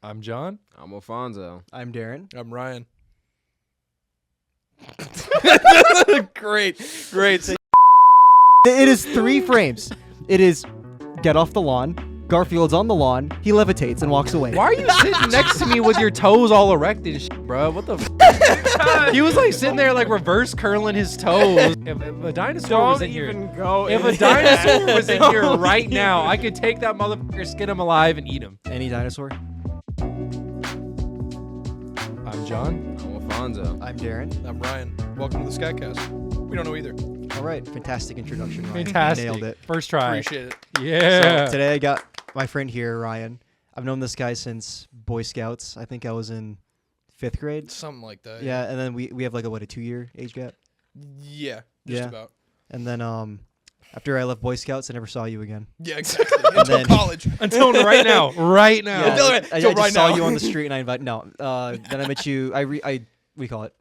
I'm John. I'm Alfonso. I'm Darren. I'm Ryan. Great. It is 3 frames. It is get off the lawn. Garfield's on the lawn. He levitates and walks away. Why are you sitting next to me with your toes all erected and shit, bro? What the f? He was like sitting there like reverse curling his toes. If a dinosaur was in here, if a dinosaur was in here right now, I could take that motherfucker, skin him alive, and eat him. Any dinosaur? I'm John. I'm Alfonso. I'm Darren. I'm Ryan. Welcome to the Scat Cast. We don't know either. All right, fantastic introduction, Ryan. Fantastic. Nailed it. First try. Appreciate it. Yeah. So today I got my friend here, Ryan. I've known this guy since Boy Scouts. I think I was in 5th grade. Something like that. Yeah, and then we have like a 2-year age gap. Yeah. Just Yeah. about. And then after I left Boy Scouts, I never saw you again. Yeah, exactly. Until then- college. Until right now. Right now. Yeah, Until- I until just right saw now. you on the street and I invited. No, then I met you. We call it.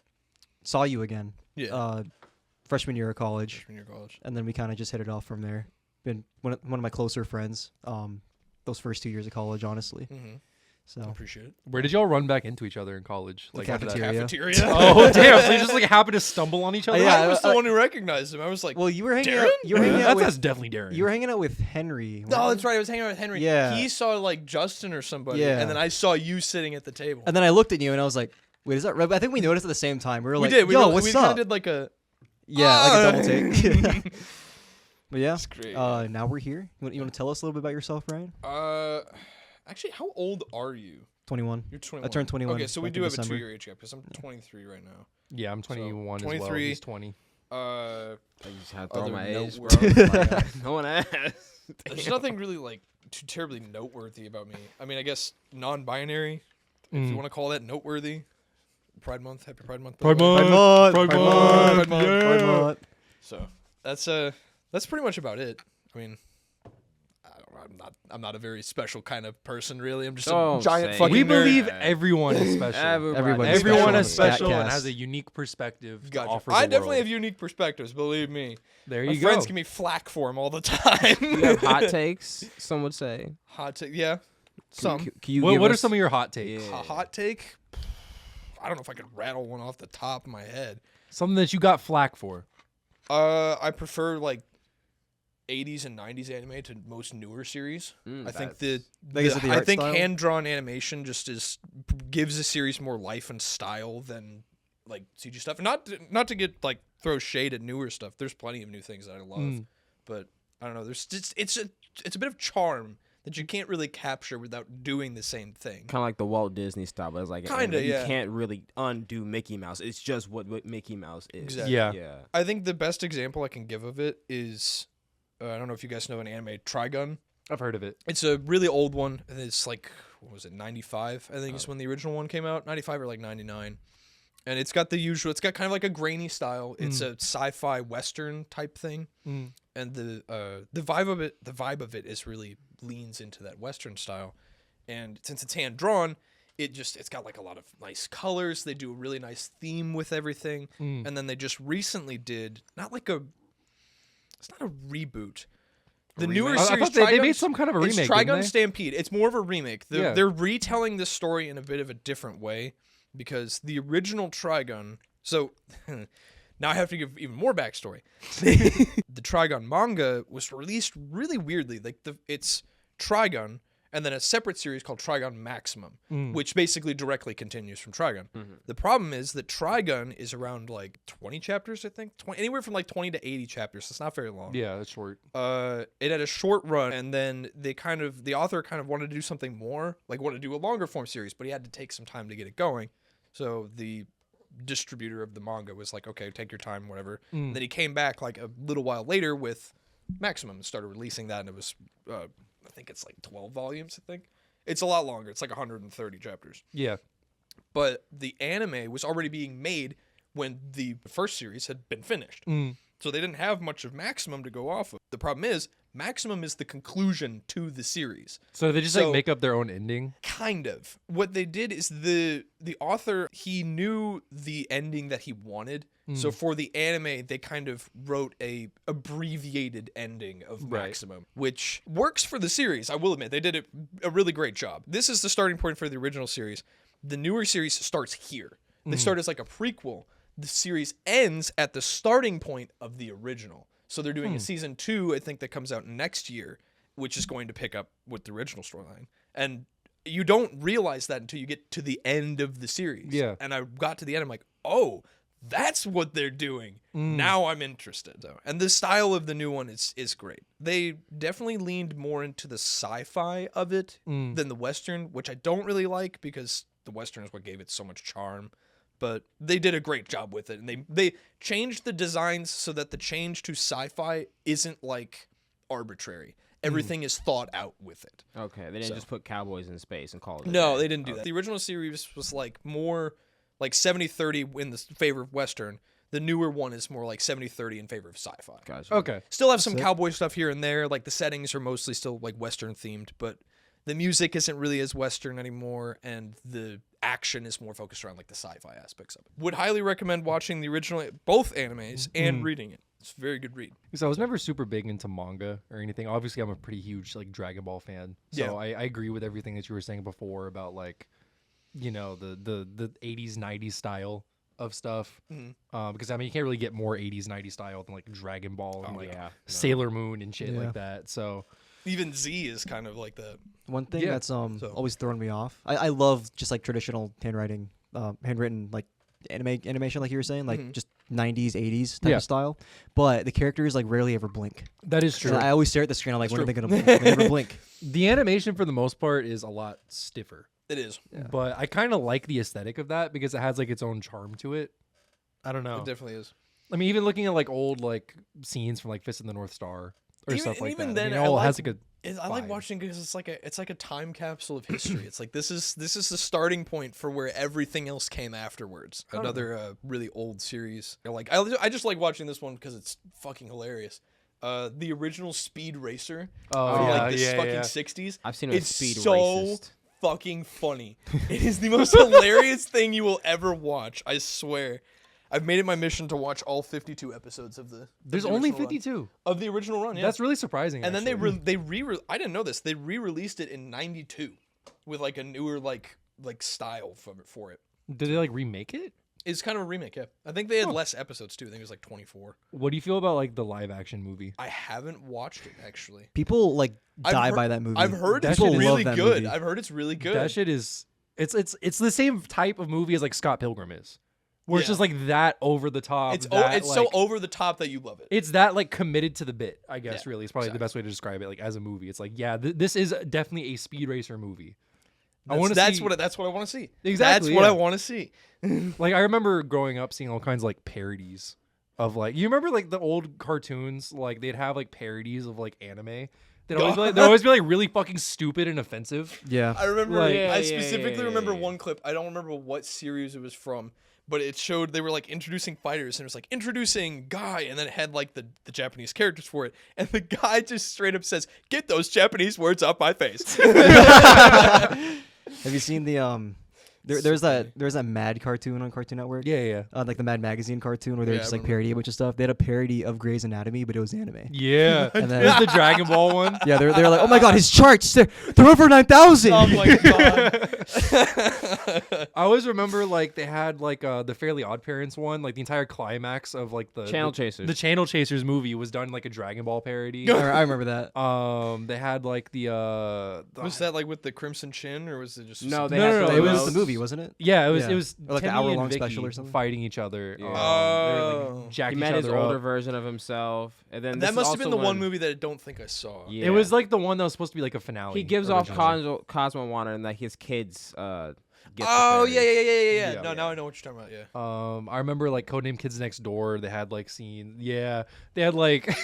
Saw you again. Yeah. Freshman year of college, Freshman year of college. and then we kind of just hit it off from there. Been one of my closer friends. Those first 2 years of college, honestly. Mm-hmm. So Appreciate it. Where did y'all run back into each other in college? The after that? cafeteria. Cafeteria. Oh damn! So you just like happened to stumble on each other? Yeah, I was the one who recognized him. I was like, well, you were hanging Darren? out. You were hanging out That's with. definitely Darren. You were hanging out with Henry. no, that's right. I was hanging out with Henry. Yeah. He saw like Justin or somebody. Yeah. And then I saw you sitting at the table. And then I looked at you and I was like, "Wait, is that?" I think we noticed at the same time. We were like, we did. "Yo, we what's kind of up?" did like a. Yeah, like a double take. But yeah, That's great. now we're here. You want to tell us a little bit about yourself, Ryan? Actually, how old are you? 21. You're 21. I turned 21 Okay, so we back do in have December. a 2-year age gap because I'm 23 right now. Yeah, I'm 21 as well. 23. He's 20. I just had to throw Other my age, bro. noteworthy- Like, no one asked. There's nothing really like too terribly noteworthy about me. I mean, I guess non-binary, if you want to call that noteworthy. Pride Month, happy Pride Month. by the way. Pride Month. Pride Pride Month. Month. Yeah. Pride Month. So that's pretty much about it. I mean, I'm not a very special kind of person, really. I'm just a Don't giant say fucking We nerd. believe everyone is special. Everybody's Everyone special is on the Scat special and Cast. has a unique perspective to Gotcha. offer I the definitely world. have unique perspectives, believe me. There My you go. friends give me flack for them all the time. You have hot takes, some would say. Hot take, yeah. Some. Can you What give are us- some of your hot takes? Yeah. A hot take? I don't know if I could rattle one off the top of my head. Something that you got flack for. I prefer like 80s and 90s anime to most newer series. I think Like, is it the I art think style? hand-drawn animation just gives a series more life and style than like CG stuff. Not to get like throw shade at newer stuff. There's plenty of new things that I love, but I don't know. There's it's a bit of charm that you can't really capture without doing the same thing. Kind of like the Walt Disney style, but it's like Kinda, you yeah. can't really undo Mickey Mouse. It's just what Mickey Mouse is. Exactly. Yeah. Yeah. I think the best example I can give of it is I don't know if you guys know an anime, Trigun. I've heard of it. It's a really old one. And it's like, what was it, 95? I think is when the original one came out. 95 or like 99. And it's got the usual, it's got kind of like a grainy style. It's a sci-fi Western type thing. And the vibe of it is really leans into that Western style. And since it's hand drawn, it's got like a lot of nice colors. They do a really nice theme with everything. And then they just recently did, it's not a reboot. The newer I series, thought they Trigun- made some kind of a remake, It's didn't Trigun they? Stampede. It's more of a remake. Yeah. They're retelling this story in a bit of a different way because the original Trigun. So now I have to give even more backstory. The Trigun manga was released really weirdly. Like it's Trigun and then a separate series called Trigun Maximum, which basically directly continues from Trigun. The problem is that Trigun is around like 20 chapters, I think. Anywhere from like 20 to 80 chapters. It's not very long. Yeah, that's short. It had a short run, and then the author kind of wanted to do something more, like wanted to do a longer form series, but he had to take some time to get it going. So the distributor of the manga was like, okay, take your time, whatever. Then he came back like a little while later with Maximum and started releasing that, and it was, I think it's like 12 volumes, I think. It's a lot longer. It's like 130 chapters. Yeah. But the anime was already being made when the first series had been finished. So they didn't have much of Maximum to go off of. The problem is, Maximum is the conclusion to the series. So they just like make up their own ending? Kind of. What they did is the author, he knew the ending that he wanted. So for the anime, they kind of wrote a abbreviated ending of Maximum, which works for the series. I will admit, they did a really great job. This is the starting point for the original series. The newer series starts here. They start as like a prequel. The series ends at the starting point of the original. So they're doing a season 2, I think, that comes out next year, which is going to pick up with the original storyline. And you don't realize that until you get to the end of the series. Yeah. And I got to the end, I'm like, oh, that's what they're doing. Now I'm interested. And the style of the new one is great. They definitely leaned more into the sci-fi of it than the Western, which I don't really like because the Western is what gave it so much charm. But they did a great job with it. And they changed the designs so that the change to sci-fi isn't like arbitrary. Everything is thought out with it. Okay, they didn't just put cowboys in space and call it. No, they didn't do that. The original series was like more like 70-30 in the favor of Western. The newer one is more like 70-30 in favor of sci-fi. Gotcha. Okay. Still have some cowboy stuff here and there. Like the settings are mostly still like Western themed, but the music isn't really as Western anymore, and the action is more focused around like the sci-fi aspects of it. Would highly recommend watching the original, both animes, and reading it. It's a very good read. Because I was never super big into manga or anything. Obviously, I'm a pretty huge like Dragon Ball fan, so I agree with everything that you were saying before about like, you know, the 80s 90s style of stuff. Because I mean, you can't really get more 80s 90s style than like Dragon Ball and Sailor Moon and shit like that. So even Z is kind of like that. One thing that's always thrown me off. I love just like traditional handwritten like animation, like you were saying, like just 90s, 80s type of style. But the characters like rarely ever blink. That is true. I always stare at the screen. I'm like, when are they gonna blink? They never blink. The animation for the most part is a lot stiffer. It is. But I kind of like the aesthetic of that because it has like its own charm to it. I don't know. It definitely is. I mean, even looking at like old like scenes from like Fist of the North Star or stuff like even that. Then, I mean, it all has like a I like watching because it's like a time capsule of history. It's like this is the starting point for where everything else came afterwards. Another really old series. Like I just like watching this one because it's fucking hilarious. The original Speed Racer from like the fucking 60s. I've seen a Speed so Racist. Fucking funny. It is the most hilarious thing you will ever watch. I swear. I've made it my mission to watch all 52 episodes of the. There's only 52 of the original run. Yeah, that's really surprising. And then they I didn't know this. They re-released it in '92 with like a newer like style for it. Did they like remake it? It's kind of a remake. Yeah, I think they had less episodes too. I think it was like 24. What do you feel about like the live action movie? I haven't watched it actually. People like die by that movie. I've heard it's People really love that good. movie. I've heard it's really good. That shit is it's the same type of movie as like Scott Pilgrim is. Where it's just like that over the top. It's like, so over the top that you love it. It's that like committed to the bit, I guess. Really, it's probably the best way to describe it. Like as a movie, it's like this is definitely a Speed Racer movie. That's what I want to see. Exactly, that's what I want to see. Like I remember growing up seeing all kinds of like parodies of like you remember like the old cartoons, like they'd have like parodies of like anime. They'd always be like really fucking stupid and offensive. Yeah, I remember. Like, I specifically remember one clip. I don't remember what series it was from. But it showed they were like introducing fighters, and it was like introducing Guy, and then it had like the Japanese characters for it, and the guy just straight up says, "Get those Japanese words off my face." Have you seen the There's that Mad cartoon on Cartoon Network. Yeah. Like the Mad Magazine cartoon where they're just like parody a bunch of stuff. They had a parody of Grey's Anatomy, but it was anime. Yeah. And then, There's the Dragon Ball one. Yeah, they're like, oh my god, his charts, they're over 9,000. Oh my god. I always remember like they had like the Fairly Odd Parents one, like the entire climax of like the Channel Chasers. The Channel Chasers movie was done like a Dragon Ball parody. I remember that. They had like the was that like with the Crimson Chin, or was it just no? They No, It was the movie, wasn't it? Yeah, it was Yeah. it was Or like the Timmy hour-long and Vicky special or something? fighting each other. Yeah. They were, Oh. like, jack He each met his other older up. version of himself, and then that this must is have been also the one when- movie that I don't think I saw. Yeah. It was like the one that was supposed to be like a finale. He gives off originally. Cosmo Wanted and like his kids. get Oh the yeah. Yeah. No, now I know what you're talking about. Yeah. I remember like Codename Kids Next Door. They had like scenes. Yeah, they had like I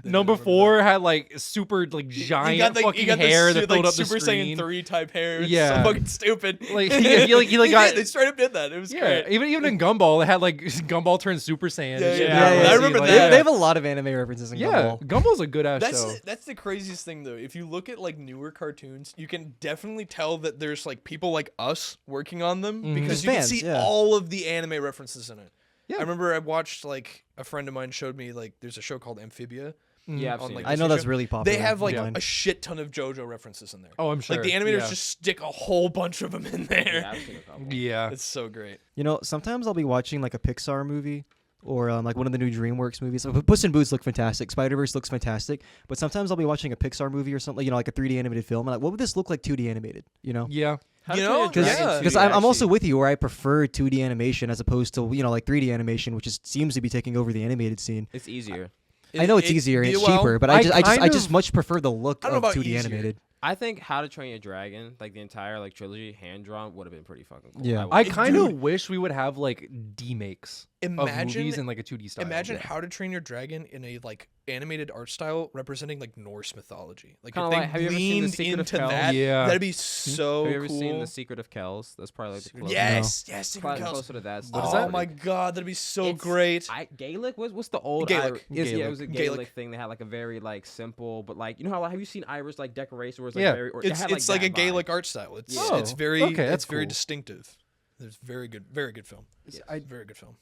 number remember 4 had like super like giant fucking hair that filled up the Super screen. Saiyan 3 type hair. It's Yeah. so fucking stupid. Like he like got. They straight up did that. It was Yeah, great. even in Gumball, they had like Gumball turned Super Saiyan. and shit. Yeah, I remember Like, that. They have a lot of anime references in Yeah, Gumball. Gumball's a good ass show. That's the craziest thing though. If you look at like newer cartoons, you can definitely tell that there's like people like us working on them because you Fans, can see yeah. all of the anime references in it. Yeah. I remember I watched like a friend of mine showed me like there's a show called Amphibia. Yeah, I've on, seen like, it. I know Disney that's show. really popular. They have like online. a shit ton of JoJo references in there. Oh, I'm sure. Like the animators Yeah. just stick a whole bunch of them in there. Yeah, I've seen a couple. Yeah. It's so great. You know, sometimes I'll be watching like a Pixar movie or like one of the new DreamWorks movies. Puss in Boots look fantastic. Spider-Verse looks fantastic. But sometimes I'll be watching a Pixar movie or something, you know, like a 3D animated film. And like, what would this look like 2D animated? You know? Yeah. How You to know, Train Your Dragon yeah. 2D, Because I'm also actually. with you where I prefer 2D animation as opposed to, you know, like 3D animation, which seems to be taking over the animated scene. It's easier. I know it's easier and it's well, cheaper, but I I kind just of- much prefer the look I don't of know about 2D easier. animated. I think How to Train Your Dragon, like the entire like trilogy, hand drawn, would have been pretty fucking cool. Yeah. I would- kind of Dude. wish we would have like demakes of Imagine movies in like a 2D style. Imagine How to Train Your Dragon in a like animated art style representing like Norse mythology. Like Kinda if they like- have you ever seen The leaned Secret of into Kells? that, Yeah. that'd be so Have you ever cool. seen The Secret of Kells? That's probably like the closest. Yes, Secret Probably Kells. closer to that. What is Oh that? my god, that'd be so It's- great. Gaelic? What's the old Gaelic. Yeah, it was a Gaelic. Gaelic thing. They had like a very like simple, but like you know how have you seen Irish like decoration where it's like Yeah. very? Or, It's it had, like a that Gaelic vibe. art style. It's Yeah. it's very okay, that's it's very cool. distinctive. It's very good film. I- Very good film.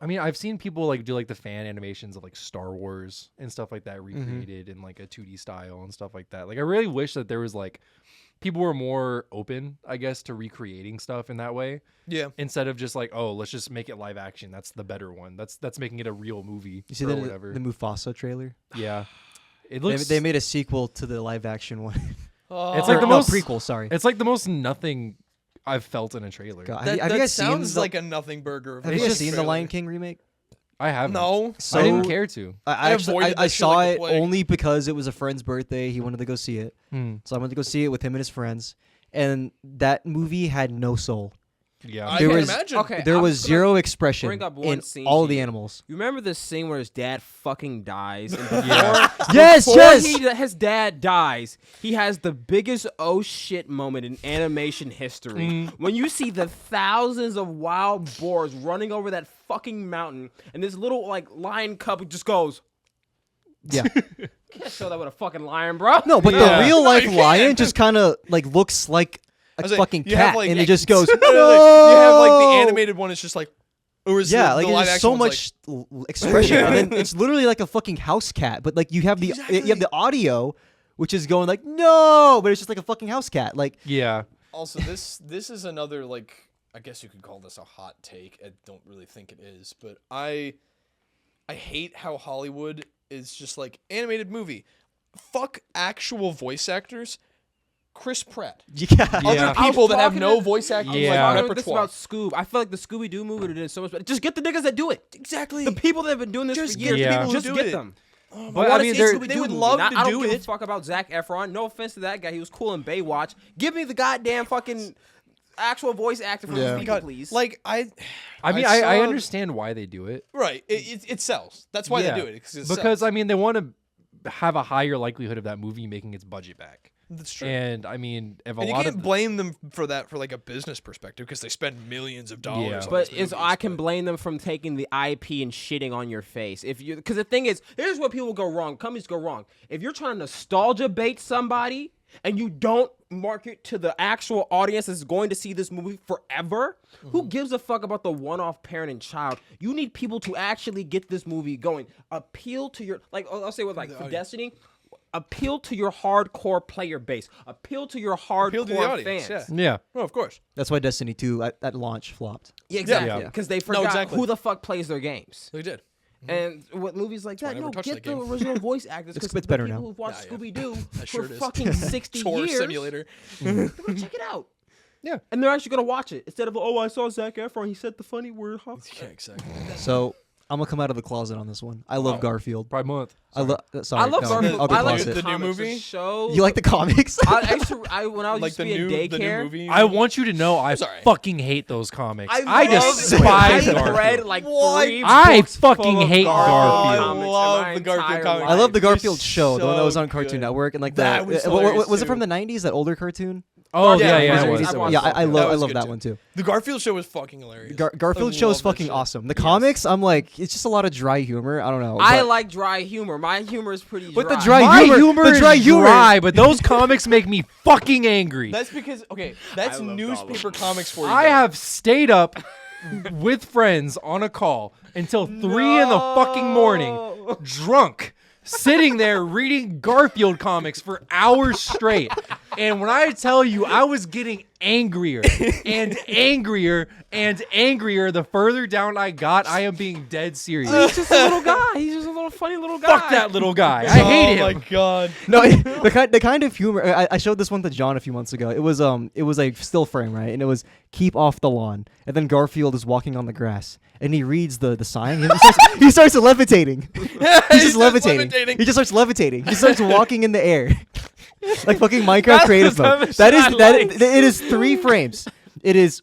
I mean, I've seen people like do like the fan animations of like Star Wars and stuff like that recreated in like a 2D style and stuff like that. Like I really wish that there was like people were more open, I guess, to recreating stuff in that way Yeah. instead of just like, oh, let's just make it live action. That's the better one. That's making it a real movie You see or the whatever. Mufasa trailer? Yeah, it They, looks. they made a sequel to the live action one. It's Or, like the no, most prequel. Sorry. It's like the most nothing I've felt in a trailer. God, that, have you that guys seen sounds the, like a nothing burger. of Have a you guys fucking seen the trailer. Lion King remake? I haven't. No. I didn't So- care to. I actually avoided that I shit saw like the it plague. only because it was a friend's birthday. He wanted to go see it, so I went to go see it with him and his friends. And that movie had no soul. Yeah. I There can was- imagine. Okay. There I'm was gonna zero expression bring up one in scene all to the you. animals. You remember the scene where his dad fucking dies? And before, Yes, before yes. his dad dies, he has the biggest oh shit moment in animation history. When you see the thousands of wild boars running over that fucking mountain, and this little like lion cub just goes. Yeah. Can't show that with a fucking lion, bro. No, but Yeah. the real life you lion can't. just kind of like looks like a was like, fucking you have, cat, like, and it just goes. You No. have like the animated one. It's just like, or is Yeah, the like live there's action so one's much expression, and then it's literally like a fucking house cat. But like you have the Exactly. you have the audio, which is going like no, but it's just like a fucking house cat. Like Yeah. Also, this is another like I guess you could call this a hot take. I don't really think it is, but I hate how Hollywood is just like animated movie. Fuck actual voice actors. yeah, Chris Pratt. Yeah. Other people that have no voice acting Yeah. like This repertoire. about Scoob. I feel like the Scooby Doo movie did so much better. Just get the niggas that do it. Exactly. The people that have been doing this Just for get years. the people who Just do get it. them. But I mean, they would love to I don't do give a it. fuck about Zac Efron. No offense to that guy. He was cool in Baywatch. Give me the goddamn fucking actual voice actor for these people, God, please. like I mean, I I saw- understand why they do it. right. It sells. That's why Yeah. they do it. It Because sells. I mean, they want to have a higher likelihood of that movie making its budget back. That's true. And I mean, if a And you lot can't of blame them for that for like a business perspective because they spend millions of dollars. Yeah. on But these I can movies, blame them from taking the IP and shitting on your face. If you, because the thing is, here's where people go wrong. Companies go wrong. If you're trying to nostalgia bait somebody and you don't market to the actual audience that's going to see this movie forever, who gives a fuck about the one-off parent and child? You need people to actually get this movie going. Appeal to your, like I'll say with like for Destiny. Appeal to your hardcore player base. Appeal to your hardcore Appeal to the audience, fans. yeah. yeah, Oh, of course. that's why Destiny 2 at launch flopped. Yeah, exactly. Yeah. Because they forgot exactly. who the fuck plays their games. They did. And with movies like why I that, never no, touched get that the game. original voice actors. It's Because the better people now. who've watched Yeah, Scooby Doo sure for it is. fucking 60 Chore years, simulator. they're gonna check it out. Yeah. And they're actually gonna watch it instead of I saw Zac Efron. He said the funny word. Huh? Yeah, exactly. So I'm gonna come out of the closet on this one. I love Garfield. Pride Month. I love. Sorry, I love no, Garfield. I'll be I like closet. the new comics, movie? the show. You like the comics? when I was Like used to be in the new daycare. movie. I want you to know I Sorry. fucking hate those comics. I love- despise I Garfield. read like What? 3 I books fucking full of hate Garfield. comics in love my the Garfield entire comics. I love the life. Garfield show, the one that was so on Cartoon good. Network, and like That was what hilarious, was it too. from the '90s? That older cartoon? Oh Yeah, yeah, it it was. was. I watched Yeah, I it. love That was good, that too. one too. The Garfield show was fucking hilarious. Garfield I show is love that fucking shit. awesome. The comics, I'm like, it's just a lot of dry humor. I don't know. I but- like dry humor. My humor is pretty dry. But the dry My humor- humor the is dry humor- dry, but those comics make me fucking angry. That's because that's loved newspaper comics for you. I guys. have stayed up with friends on a call until 3 in the fucking morning, drunk, sitting there reading Garfield comics for hours straight. And when I tell you I was getting angrier and angrier and angrier the further down I got, I am being dead serious. He's just a little guy. He's just a little funny little guy. Fuck that little guy. I hate him. Oh my god. No, the kind of humor. I showed this one to John a few months ago. It was a still frame, right? And it was keep off the lawn. And then Garfield is walking on the grass, and he reads the sign. He starts levitating. He's just levitating. He just starts levitating. He starts walking in the air, like fucking Minecraft creative mode. It is 3 frames. It is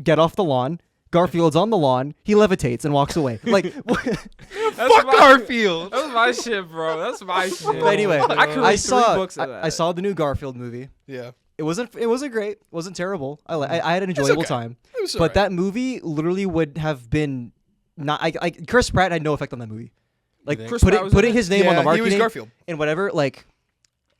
get off the lawn. Garfield's on the lawn. He levitates and walks away. Like, Fuck Garfield. That's my shit, bro. That's my shit. but anyway, I could read 3 books of that. I saw the new Garfield movie. Yeah. It wasn't great. It wasn't terrible. I had an enjoyable okay. time. It was But alright. that movie literally would have been not. Chris Pratt had no effect on that movie. Like think? Chris Pratt was in putting it? his name on the he marketing was Garfield. and whatever. Like,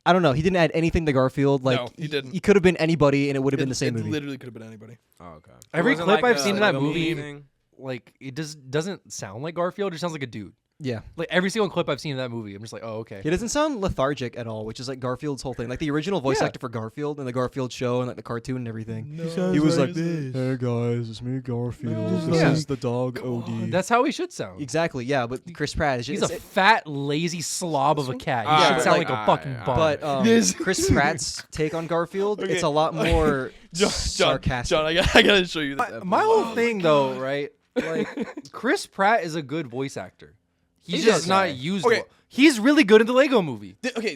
I don't know. He didn't add anything to Garfield. Like, No, he didn't. He could have been anybody, and it would have been the same it movie. literally could have been anybody. Oh, okay. Every It wasn't clip like I've seen in like that a movie, thing? like it doesn't sound like Garfield. It sounds like a dude. Yeah, Like every single clip I've seen in that movie, I'm just like, oh okay. he doesn't sound lethargic at all, which is like Garfield's whole thing. Like the original voice Yeah. actor for Garfield and the Garfield show and like the cartoon and everything. No, He was like, "Hey guys, it's me, Garfield. This Yeah. is the dog Odie." That's how he should sound. Exactly. Yeah, but Chris Pratt is He's just a fat, lazy slob of a cat. He Yeah, should but sound like- like a fucking bum. But Yes. Chris Pratt's take on Garfield, it's a lot more sarcastic. John, I gotta show you this. my whole thing though, right? Like Chris Pratt is a good voice actor. He's He's just okay. not used. Okay. well. He's really good in the Lego Movie.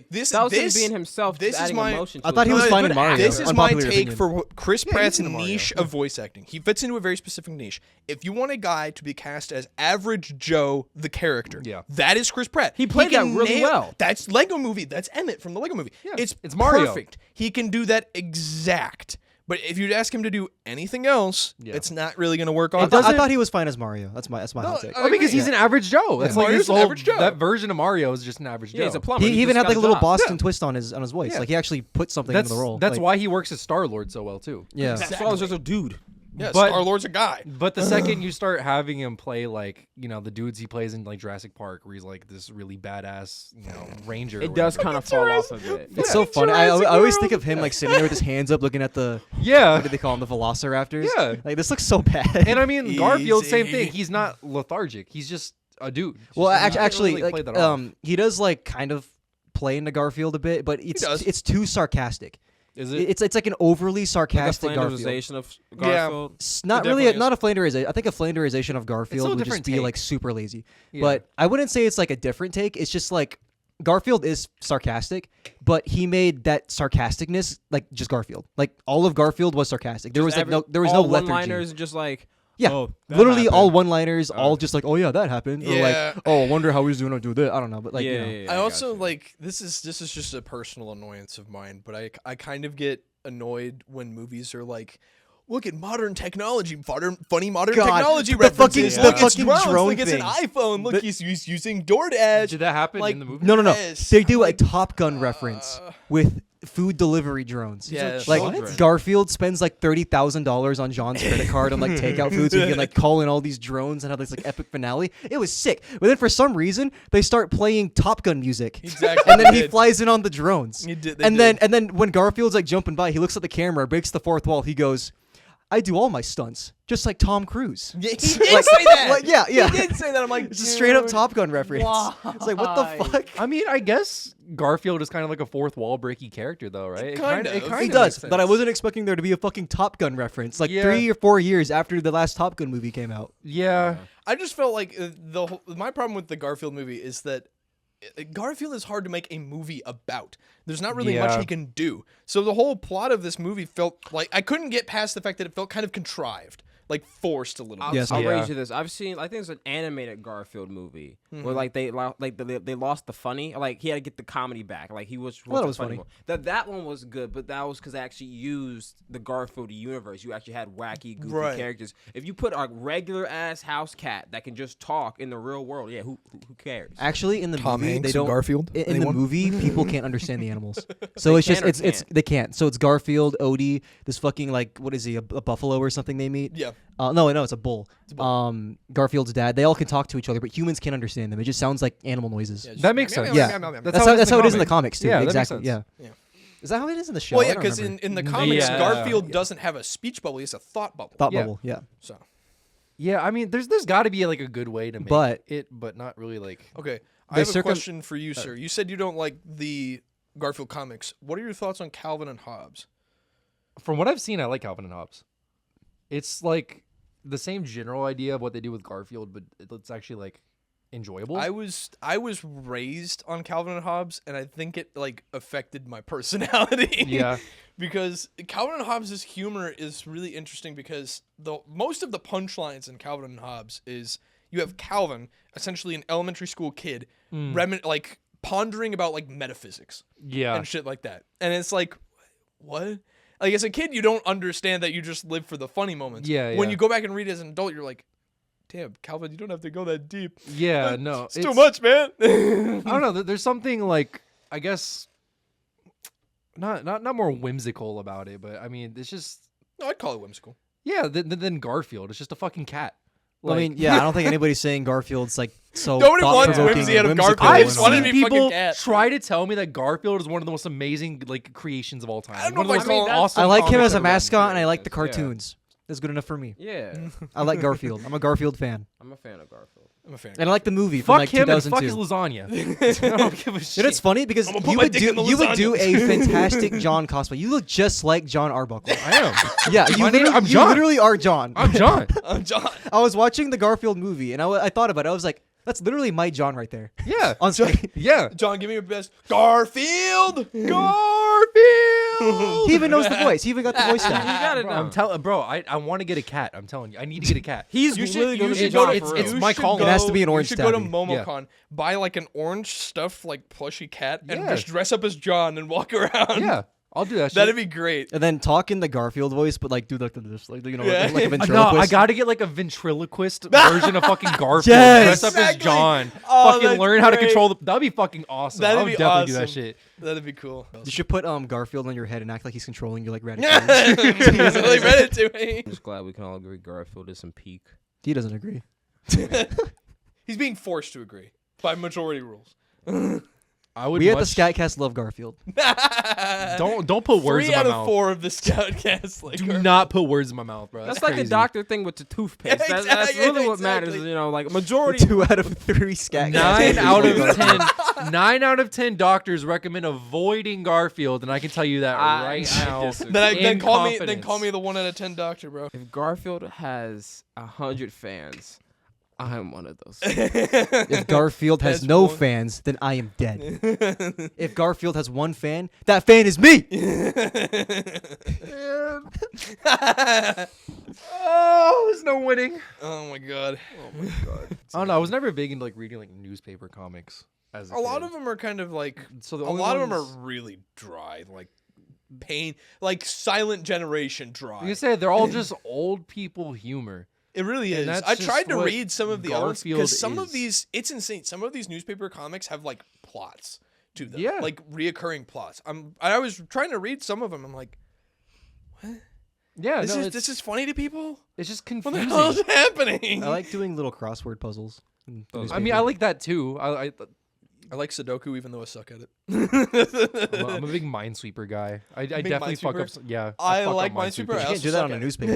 This That was this him being himself. this just is adding my- emotion. To I thought he it. was fine in Mario. This is my Unpopular take opinion. for Chris Pratt's in Mario. niche of voice acting. He fits into a very specific niche. If you want a guy to be cast as Average Joe, the character, Yeah. that is Chris Pratt. He played can that really nail- well. That's Lego Movie. That's Emmett from the Lego Movie. Yeah, It's it's Mario. perfect. He can do that exact. But if you'd ask him to do anything else, Yeah. it's not really going to work I on. thought he was fine as Mario. That's my hot take. I because agree. he's an average Joe. That's like Mario's his an whole, average Joe. That version of Mario is just an average Joe. Yeah, he's a plumber. He even just had got like a little job. Boston twist on his voice. Yeah. Like he actually put something That's into the role. that's Like, why he works as Star-Lord so well too. Yeah. That's all. Just a dude. Yeah, but- Star-Lord's a guy. But the second you start having him play like, the dudes he plays in like Jurassic Park, where he's like this really badass, ranger. or It does whatever. kind of fall off of it. It's so funny. I always think of him like sitting there with his hands up, looking at the what Yeah. do they call them, the Velociraptors? Yeah. Like this looks so bad. And I mean, Garfield, same Easy. thing. He's not lethargic. He's just a dude. well, He's just not- actually, really played like, that off. he does like kind of play into Garfield a bit, but does. it's too sarcastic. Is it? It's like an overly Like a sarcastic Garfield. Flanderization of Garfield. It's not It really definitely not a flanderization. I think a flanderization of Garfield a would just different be take. like super lazy. Yeah. But I wouldn't say it's like a different take. It's just like Garfield is sarcastic, but he made that sarcasticness like just Garfield. Like all of Garfield was sarcastic. There was like no all lethargy. one-liners, just like Yeah, oh, that literally happened. all one-liners, all just like, oh yeah, that happened, or Yeah. like, oh, I wonder how he's gonna do that. I don't know, but like, I also like this is just a personal annoyance of mine, but I kind of get annoyed when movies are like, look at modern technology, funny modern God, technology the references. fucking- Look, the it's fucking drones. drone Look, it's an thing. iPhone. Look, he's using DoorDash. Did that happen like, in the movie? No. Yes. They do Like, a Top Gun reference with food delivery drones. Yeah, Like children. Garfield spends like $30,000 on John's credit card on like takeout food, so he can like call in all these drones and have this like epic finale. It was sick. But then for some reason they start playing Top Gun music, Exactly. and then They he did. flies in on the drones. They And then when Garfield's like jumping by, he looks at the camera, breaks the fourth wall. He goes, I do all my stunts, just like Tom Cruise. Yeah, he did say that. Like, yeah. He did say that. I'm like, It's a straight up Top Gun reference. It's like, what the fuck? I mean, I guess Garfield is kind of like a fourth wall breaky character, though, right? It kind of He makes does, sense. but I wasn't expecting there to be a fucking Top Gun reference. Like Yeah. 3 or 4 years after the last Top Gun movie came out. Yeah. I just felt like my problem with the Garfield movie is that Garfield is hard to make a movie about. There's not really much Yeah. he can do. So the whole plot of this movie felt like I couldn't get past the fact that it felt kind of contrived, like forced a little bit. Yes. I'll Yeah. raise you this. I think it's an animated Garfield movie where like they lost the funny. Like he had to get the comedy back. Like he was. Well, that the was funny. one. That one was good, but that was because they actually used the Garfield universe. You actually had wacky, goofy Right. characters. If you put a regular ass house cat that can just talk in the real world, yeah, who cares? Actually, in the Tom movie, Hanks they and don't. Garfield? In the Anyone? movie, people can't understand the animals, so They it's just can or it's can't? they can't. So it's Garfield, Odie, this fucking like what is he a buffalo or something they meet? Yeah. No, it's a bull. Garfield's dad. They all can talk to each other, but humans can't understand them. It just sounds like animal noises. Yeah, just That makes meow, sense. meow, Yeah. meow, meow, meow. That's how it is in the comic. comics too. Yeah, that makes exactly. sense. Yeah. Yeah. Is that how it is in the show? Well, I yeah, don't because remember. in the comics, Yeah. Garfield doesn't have a speech bubble; it's a thought bubble. Thought Yeah. bubble. Yeah. So Yeah, I mean, there's got to be like a good way to make But- it, but not really like. okay, I They have a question for you, sir. You said you don't like the Garfield comics. What are your thoughts on Calvin and Hobbes? From what I've seen, I like Calvin and Hobbes. It's like the same general idea of what they do with Garfield, but it's actually like enjoyable. I was raised on Calvin and Hobbes, and I think it like affected my personality. Yeah. Because Calvin and Hobbes' humor is really interesting because most of the punchlines in Calvin and Hobbes is you have Calvin, essentially an elementary school kid, like pondering about like metaphysics Yeah. and shit like that. And it's like, what? Like as a kid, you don't understand that you just live for the funny moments. Yeah, When yeah. you go back and read it as an adult, you're like, damn, Calvin, you don't have to go that deep. Yeah, no. It's too much, man. I don't know. There's something like, I guess, not more whimsical about it, but I mean, it's just, No, I'd call it whimsical. yeah, than Garfield. It's just a fucking cat. Well, I mean, yeah, I don't think anybody's saying Garfield's like so. Nobody wants thought-provoking whimsy out of and whimsical Garfield. I've and just wanted all to that. be fucking people cat. try to tell me that Garfield is one of the most amazing like creations of all time. I don't One know of if the I most call- awesome I like him comics as a ever written. mascot, and I like the Yeah. cartoons. That's good enough for me. Yeah, I like Garfield. I'm a Garfield fan, I'm a fan of Garfield. I'm a fan. and I like the movie from Fuck like him and fuck 2002. his lasagna. I don't give a shit. You know, it's funny because I'm gonna put you my would dick in the do a lasagna. fantastic John cosplay. You look just like John Arbuckle. I am. Yeah, you I'm you John. literally are John. I'm John. I'm John. I was watching the Garfield movie, and I thought about it. I was like, that's literally my John right there Yeah. on screen. Yeah. John, give me your best. Garfield. Garfield. He even knows the voice. He even got the voice You down. got it Bro, now. I'm telling, bro. I want to get a cat. I'm telling you, I need to get a cat. He's You should, really you gonna be should John go to, for it's real. my you should calling. It has to be an you orange should go to tabby. MomoCon, buy like an orange stuffed like plushy cat, and Yeah. just dress up as John and walk around. Yeah, I'll do that. That'd shit. be great. And then talk in the Garfield voice, but like do like this, like you know, Yeah. like a No, ventriloquist. I gotta get like a ventriloquist version of fucking Garfield. Yes. Dress up as Exactly. John. Oh, fucking that's learn how to great. control the. That'd be fucking awesome. That'd I would be definitely do that awesome. shit. That'd be cool. You should put Garfield on your head and act like he's controlling you like Yeah, Ratatouille. he doesn't really read it to me. I'm just glad we can all agree Garfield is some peak. He doesn't agree. He's being forced to agree by majority rules. I would. We at the much- Scat Cast love Garfield. Don't put words 3 in my out of mouth. 4 of the Scout cast. Like Do Garfield. not put words in my mouth, bro. That's like crazy. the doctor thing with the toothpaste. Yeah, That's really what exactly. matters. You know, like majority. 2 out of 3 Scat Nine Casts. out of 10. 9 out of 10 doctors recommend avoiding Garfield, and I can tell you that I right now. disagree. Then in call me confidence. the 1 out of 10 doctor, bro. If Garfield has 100 fans, I am one of those. If Garfield has That's no one. fans, then I am dead. If Garfield has 1 fan, that fan is me. Oh, there's no winning. Oh my god. I don't know. I was never big into like reading like newspaper comics. As A lot of them are kind of like So the a only lot of them ones- are really dry, like pain, like Silent Generation dry. You can say they're all just old people humor. It really And is. that's I just tried to what read some of the other ones Garfield because some of is. these, it's insane. Some of these newspaper comics have like plots to them, Yeah. like reoccurring plots. I was trying to read some of them. I'm like, Yeah, this is funny to people. it's just What the confusing. hell is happening? I like doing little crossword puzzles. in the I mean, newspaper. I like that too. I I like Sudoku even though I suck at it. I'm a big Minesweeper guy. I definitely fuck up. Yeah, I fuck like up Minesweeper. You can't do that on a newspaper.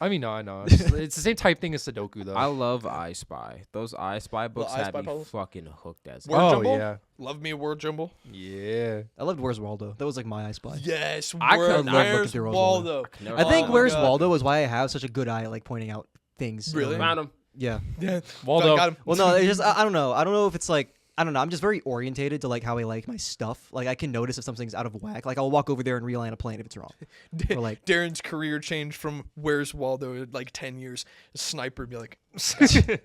I mean, no, I know. It's the same type thing as Sudoku, though. I love I Spy. Those I Spy books I had Spy me puzzles? fucking hooked as Word Oh, Jumble? yeah. Love me a word jumble. Yeah. I loved Where's Waldo. That was like my I Spy. Yes, I Where's could love looking through Where's Waldo? Never I think Oh my Where's God. Waldo is why I have such a good eye at like pointing out things. Really? Found him. Yeah. Yeah, Waldo. got him. Well, no, it's just I don't know. I don't know if it's like I don't know. I'm just very orientated to like how I like my stuff. Like I can notice if something's out of whack. Like I'll walk over there and realign a plane if it's wrong. Or like Darren's career changed from Where's Waldo in like 10 years. A sniper would be like, I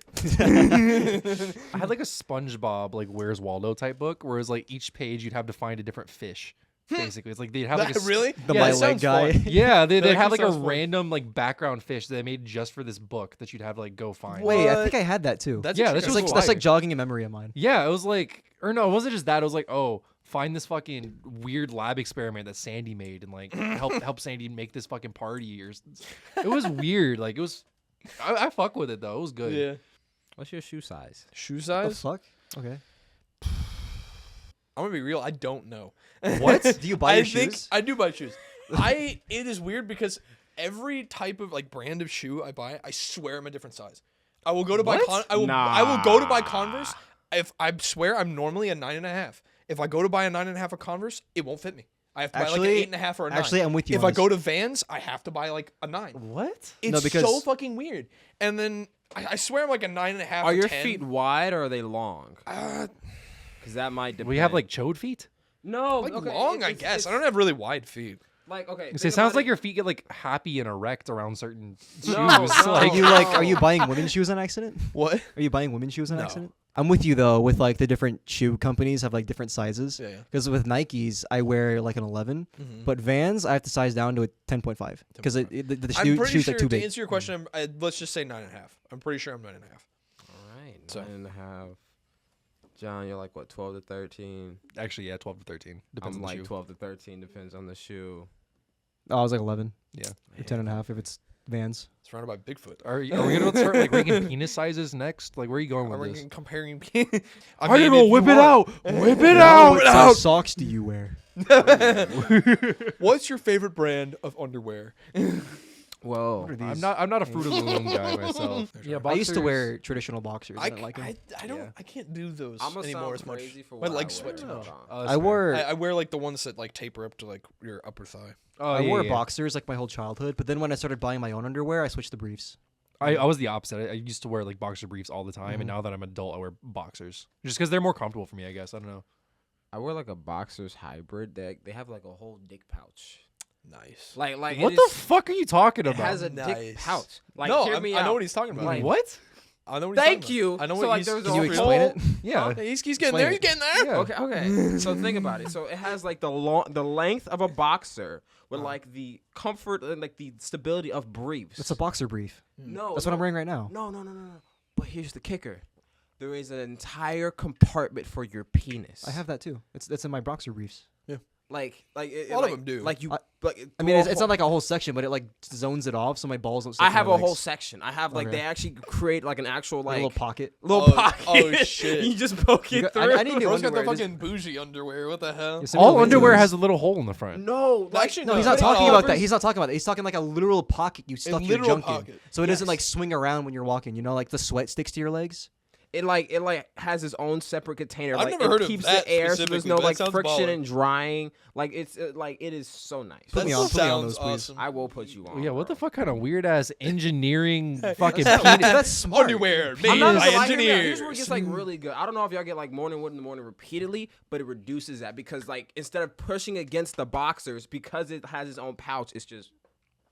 had like a SpongeBob, like Where's Waldo type book, whereas like each page you'd have to find a different fish. Basically, it's like they'd have like a really? the yeah, my it leg sounds guy. fun. yeah, they'd That have actually like a sounds fun. random like background fish that they made just for this book that you'd have to like go find. Wait, I What? think I had that too. That's Yeah, actually this that's was like fire. that's like jogging a memory of mine. Yeah, it was like, or no, it wasn't just that. It was like, oh, find this fucking weird lab experiment that Sandy made and like help Sandy make this fucking party. Or it was weird. Like it was, I fuck with it though. It was good. Yeah. What's your shoe size? Shoe The size? fuck? Okay. I'm gonna be real. I don't know. What? Do you buy I your think shoes? I do buy shoes. It is weird because every type of like brand of shoe I buy, I swear I'm a different size. I will go to buy What? I will go to buy Converse. If I swear I'm normally a 9.5. If I go to buy a 9.5 of Converse, it won't fit me. I have to buy Actually- like an 8.5 or a 9. actually, I'm with you If on I this. go to Vans, I have to buy like a 9. What? It's because- so fucking weird. And then I swear I'm like a 9.5. Are or your 10. feet wide or are they long? Because that might depend. We have like chode feet. no Like okay, long, I guess. I don't have really wide feet. like okay. It sounds like your feet get like happy and erect around certain shoes. No, Like, Are you buying women's shoes on accident? What? Are you buying women's shoes on No. accident? I'm with you though. With like the different shoe companies have like different sizes. Yeah, yeah. Because with Nikes, I wear like an 11, but Vans I have to size down to a 10.5 because the I'm shoe, pretty shoes sure like too to big. answer your question, let's just say 9.5. I'm pretty sure I'm 9.5. All right, So- 9.5. John, you're like what, 12 to 13? actually, yeah, 12 to 13 depends I'm on the like shoe. 12 to 13, depends on the shoe. Oh, I was like 11 Yeah. or 10.5 if it's Vans. Surrounded by Bigfoot. Are we gonna start like ranking penis sizes next? Like, where are you going I'm with this? ranking comparing. I don't know. Whip it out. Whip it What size out. socks do you wear? What's your favorite brand of underwear? Whoa. What are I'm these? not a Fruit of the Loom guy myself. Yeah, I used to boxers- wear traditional boxers. I didn't like them. I don't. Yeah. I can't do those I'm gonna anymore sound as much. crazy for My what legs I sweat wear. too much. Oh, that's I fair. wore I wear like the ones that like taper up to like your upper thigh. Oh, I yeah, wore yeah. boxers like my whole childhood, but then when I started buying my own underwear, I switched to briefs. I was the opposite. I used to wear like boxer briefs all the time, Mm-hmm. and now that I'm an adult, I wear boxers just because they're more comfortable for me. I guess I don't know. I wear like a boxer's hybrid. They have like a whole dick pouch. Nice. Like What it the is- fuck are you talking It about? has a Nice. dick pouch. Like no, hear me I know out. what he's talking about. Like, What? I know what he's Thank talking you. about. I know So, what like, he's there's Can you a explain it? Yeah. He's getting Explain there. it. He's getting there. Yeah. Okay. So think about it. So it has like the length of a boxer with like the comfort and like the stability of briefs. It's a boxer brief. No, That's what I'm wearing right now. No. But here's the kicker. There is an entire compartment for your penis. I have that too. It's in my boxer briefs. like A lot of them do. Like you. I- Like I mean, it's not like a whole section, but it like zones it off so my balls don't. Stick I to have my a legs. whole section. I have like Okay. they actually create like an actual Like like a little pocket. little Oh, pocket. oh, shit. You just poke You it got- through. I need new Bro's got the underwear. Just- fucking bougie underwear. What the hell? Yeah, send me All the link to underwear those. has a little hole in the front. No, like, Actually, No, he's not But it talking about that. covers- He's not talking about that. He's talking like a literal pocket you stuff your literal junk pocket. in, so it doesn't Yes. like swing around when you're walking. You know, like the sweat sticks to your legs. it has its own separate container. I've Like never it heard of keeps that the air, so there's specifically, no but that like sounds friction baller. and drying. Like it's like it is so nice. Put me That on- put me on sounds those, please. awesome. I will put you on. Yeah, what the bro. fuck kind of weird ass engineering fucking That's penis? that's smart. Underwear I'm made not by gonna lie, hear me out. engineers. Here's where it gets like really good. I don't know if y'all get like morning wood in the morning repeatedly, but it reduces that because like instead of pushing against the boxers, because it has its own pouch, it's just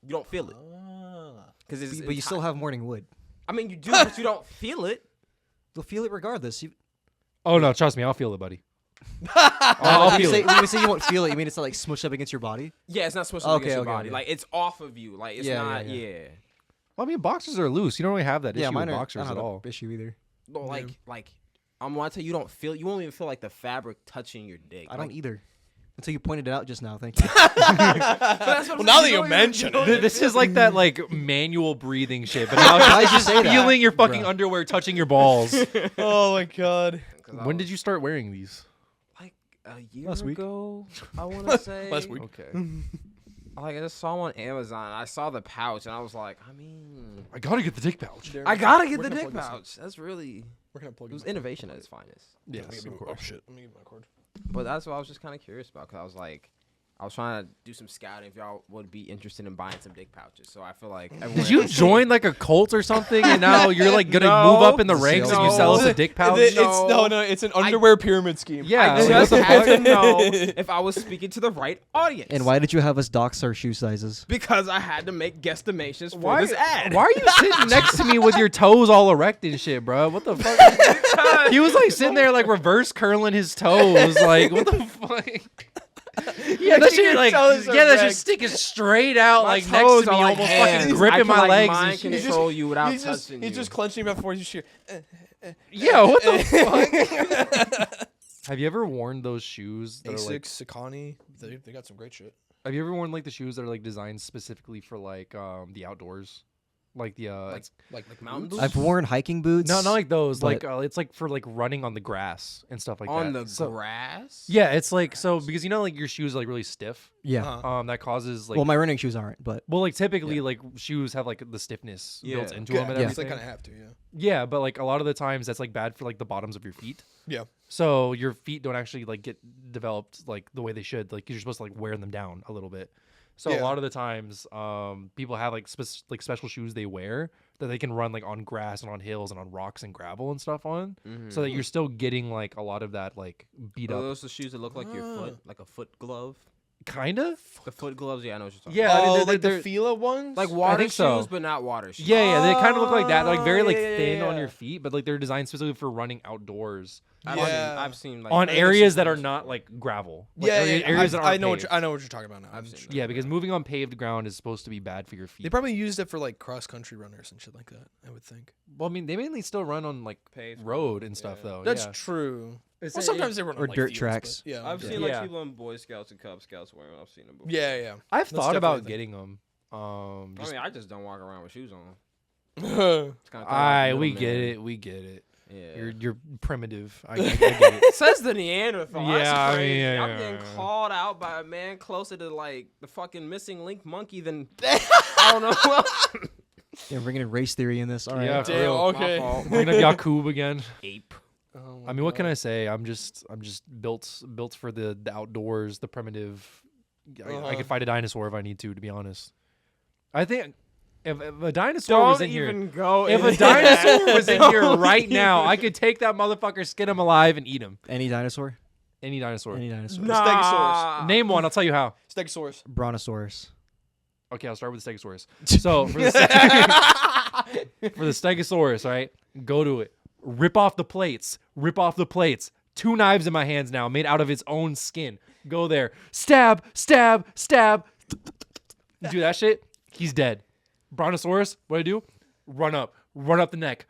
you don't feel it because it's. But you still have morning wood. I mean, you do, but you don't feel it. You'll feel it regardless. Oh no, trust me, I'll feel it, buddy. I'll feel it. When you say you won't feel it, you mean it's not like smushed up against your body? Yeah, it's not supposed to Okay, be against your okay, body. okay. Like it's off of you. Like it's Yeah, not. yeah, Yeah. yeah. Well, I mean, boxers are loose. You don't really have that Yeah, issue mine with are. boxers I don't at have all. that issue either. No, like I'm gonna tell you, you don't feel. You won't even feel like the fabric touching your dick. I Like, don't either. Until you pointed it out just now. Thank you. But that's what I'm Well, now saying, that you don't even- mention don't it. even This is feel like that like manual breathing shit, but now Why'd it's you just say that, feeling your fucking bro? underwear touching your balls. Oh my god. When did you start wearing these? Like a year Last week. ago, I want to say. Last week. Okay. Like I just saw them on Amazon. I saw the pouch and I was like, I mean, I gotta get the dick pouch. Darren, I gotta get where the can I dick plug this in? pouch. That's really Where can I plug it was in? innovation at its finest. Yes, Let me of give me- course. Oh shit! Let me get my cord. But that's what I was just kind of curious about because I was like, I was trying to do some scouting if y'all would be interested in buying some dick pouches. So I feel like Did you join like a cult or something, and now you're like gonna move up in the ranks and you sell us a dick pouch? It's an underwear pyramid scheme. Yeah, I what just the had to fuck? know if I was speaking to the right audience. And why did you have us dox our shoe sizes? Because I had to make guesstimations for this ad. Why are you sitting next to me with your toes all erect and shit, bro? What the fuck? He was like sitting there like reverse curling his toes. Like, what the fuck? Yeah, that shit like that shit sticking straight out My like next toes to me, are like almost hands. fucking I gripping can, my like, legs mind and shit. control you without He's touching you. just clenching before you shear. Yeah, what the fuck? Have you ever worn those shoes that are like? Asics, Saucony, they got some great shit. Have you ever worn like the shoes that are like designed specifically for like the outdoors, like the Like mountain boots? I've worn hiking boots. no, not like those. but- Like it's like for like running on the grass and stuff like on that. the So- grass. Yeah, it's like so because you know like your shoes are like really stiff. Yeah. Uh-huh. That causes like Well, my running shoes aren't, but well like typically like shoes have like the stiffness built Yeah. into them and Yeah. everything. They kind of have to, yeah. Yeah, but like a lot of the times that's like bad for like the bottoms of your feet. Yeah. So your feet don't actually like get developed like the way they should. Like you're supposed to like wear them down a little bit. So a Yeah. lot of the times, people have like like special shoes they wear that they can run like on grass and on hills and on rocks and gravel and stuff on, so that you're still getting like a lot of that like beat Are up. those the shoes that look like your foot, like a foot glove? Kind of. The foot gloves, yeah, I know what you're talking Yeah, about. I mean, Oh, like they're- the Fila ones? Like water think shoes, so. but not water shoes. Yeah, they kind of look like that. They're like very like Oh, yeah, thin on yeah. your feet, but like they're designed specifically for running outdoors I've seen like on I've areas seen that are those. not like gravel. Like, yeah, areas that I aren't know paved. I know what you're talking about now. I've seen Yeah, because moving on paved ground is supposed to be bad for your feet. They probably used it for like cross country runners and shit like that, I would think. Well, I mean, they mainly still run on like Paved road and stuff, though. That's yeah. true. It's Well, a- sometimes they run on or like, dirt fields, tracks. but yeah. I've yeah. seen like Yeah. people in Boy Scouts and Cub Scouts wearing them. I've seen them before. Yeah. I've That's thought about definitely a getting them. I mean, I just don't walk around with shoes on. yeah. It's kind Alright, we get it. We get it. Yeah. You're primitive. I get it. Says the Neanderthal. Yeah, That's I mean, crazy. yeah, I'm yeah, getting yeah. called out by a man closer to like the fucking missing link monkey than I don't know. yeah, bringing in race theory in this. All right. Yeah, for Damn, real. okay. My fault. Bringing up Yakub again. Ape. I mean, what can I say? I'm just built for the outdoors, the primitive. I could fight a dinosaur if I need to be honest. I think if a dinosaur was in here, go. if a dinosaur was in here right now, I could take that motherfucker, skin him alive, and eat him. Any dinosaur? Any dinosaur. Any dinosaur? Stegosaurus. Name one. I'll tell you how. Stegosaurus. Brontosaurus. Okay, I'll start with the Stegosaurus. So for the Stegosaurus, all right, go to it. Rip off the plates. Rip off the plates. 2 knives in my hands now, made out of its own skin. Go there. Stab, stab, stab. Do that shit. He's dead. Brontosaurus, what do? Run up the neck,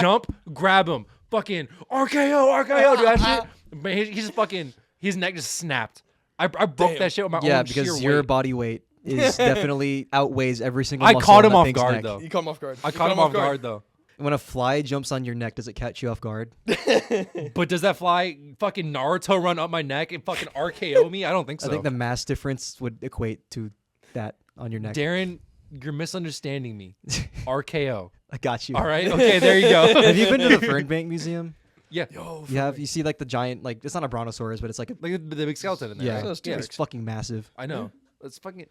jump, grab him, fucking RKO, do that shit. But he just fucking, his neck just snapped. I broke that shit with my Yeah, own because sheer your weight. body weight is definitely outweighs every single I muscle caught on him that off thing's guard neck. though. You caught him off guard. I caught him off guard though. When a fly jumps on your neck, does it catch you off guard? But does that fly fucking Naruto run up my neck and fucking RKO me? I don't think so. I think the mass difference would equate to that on your neck. Darren, you're misunderstanding me. RKO. I got you. All right. Okay, there you go. Have you been to the Fernbank Museum? Yeah. You have. You see like the giant, like it's not a brontosaurus, but it's like a Like the big skeleton in there. yeah. right? those Yeah. It's fucking massive. I know. It's fucking.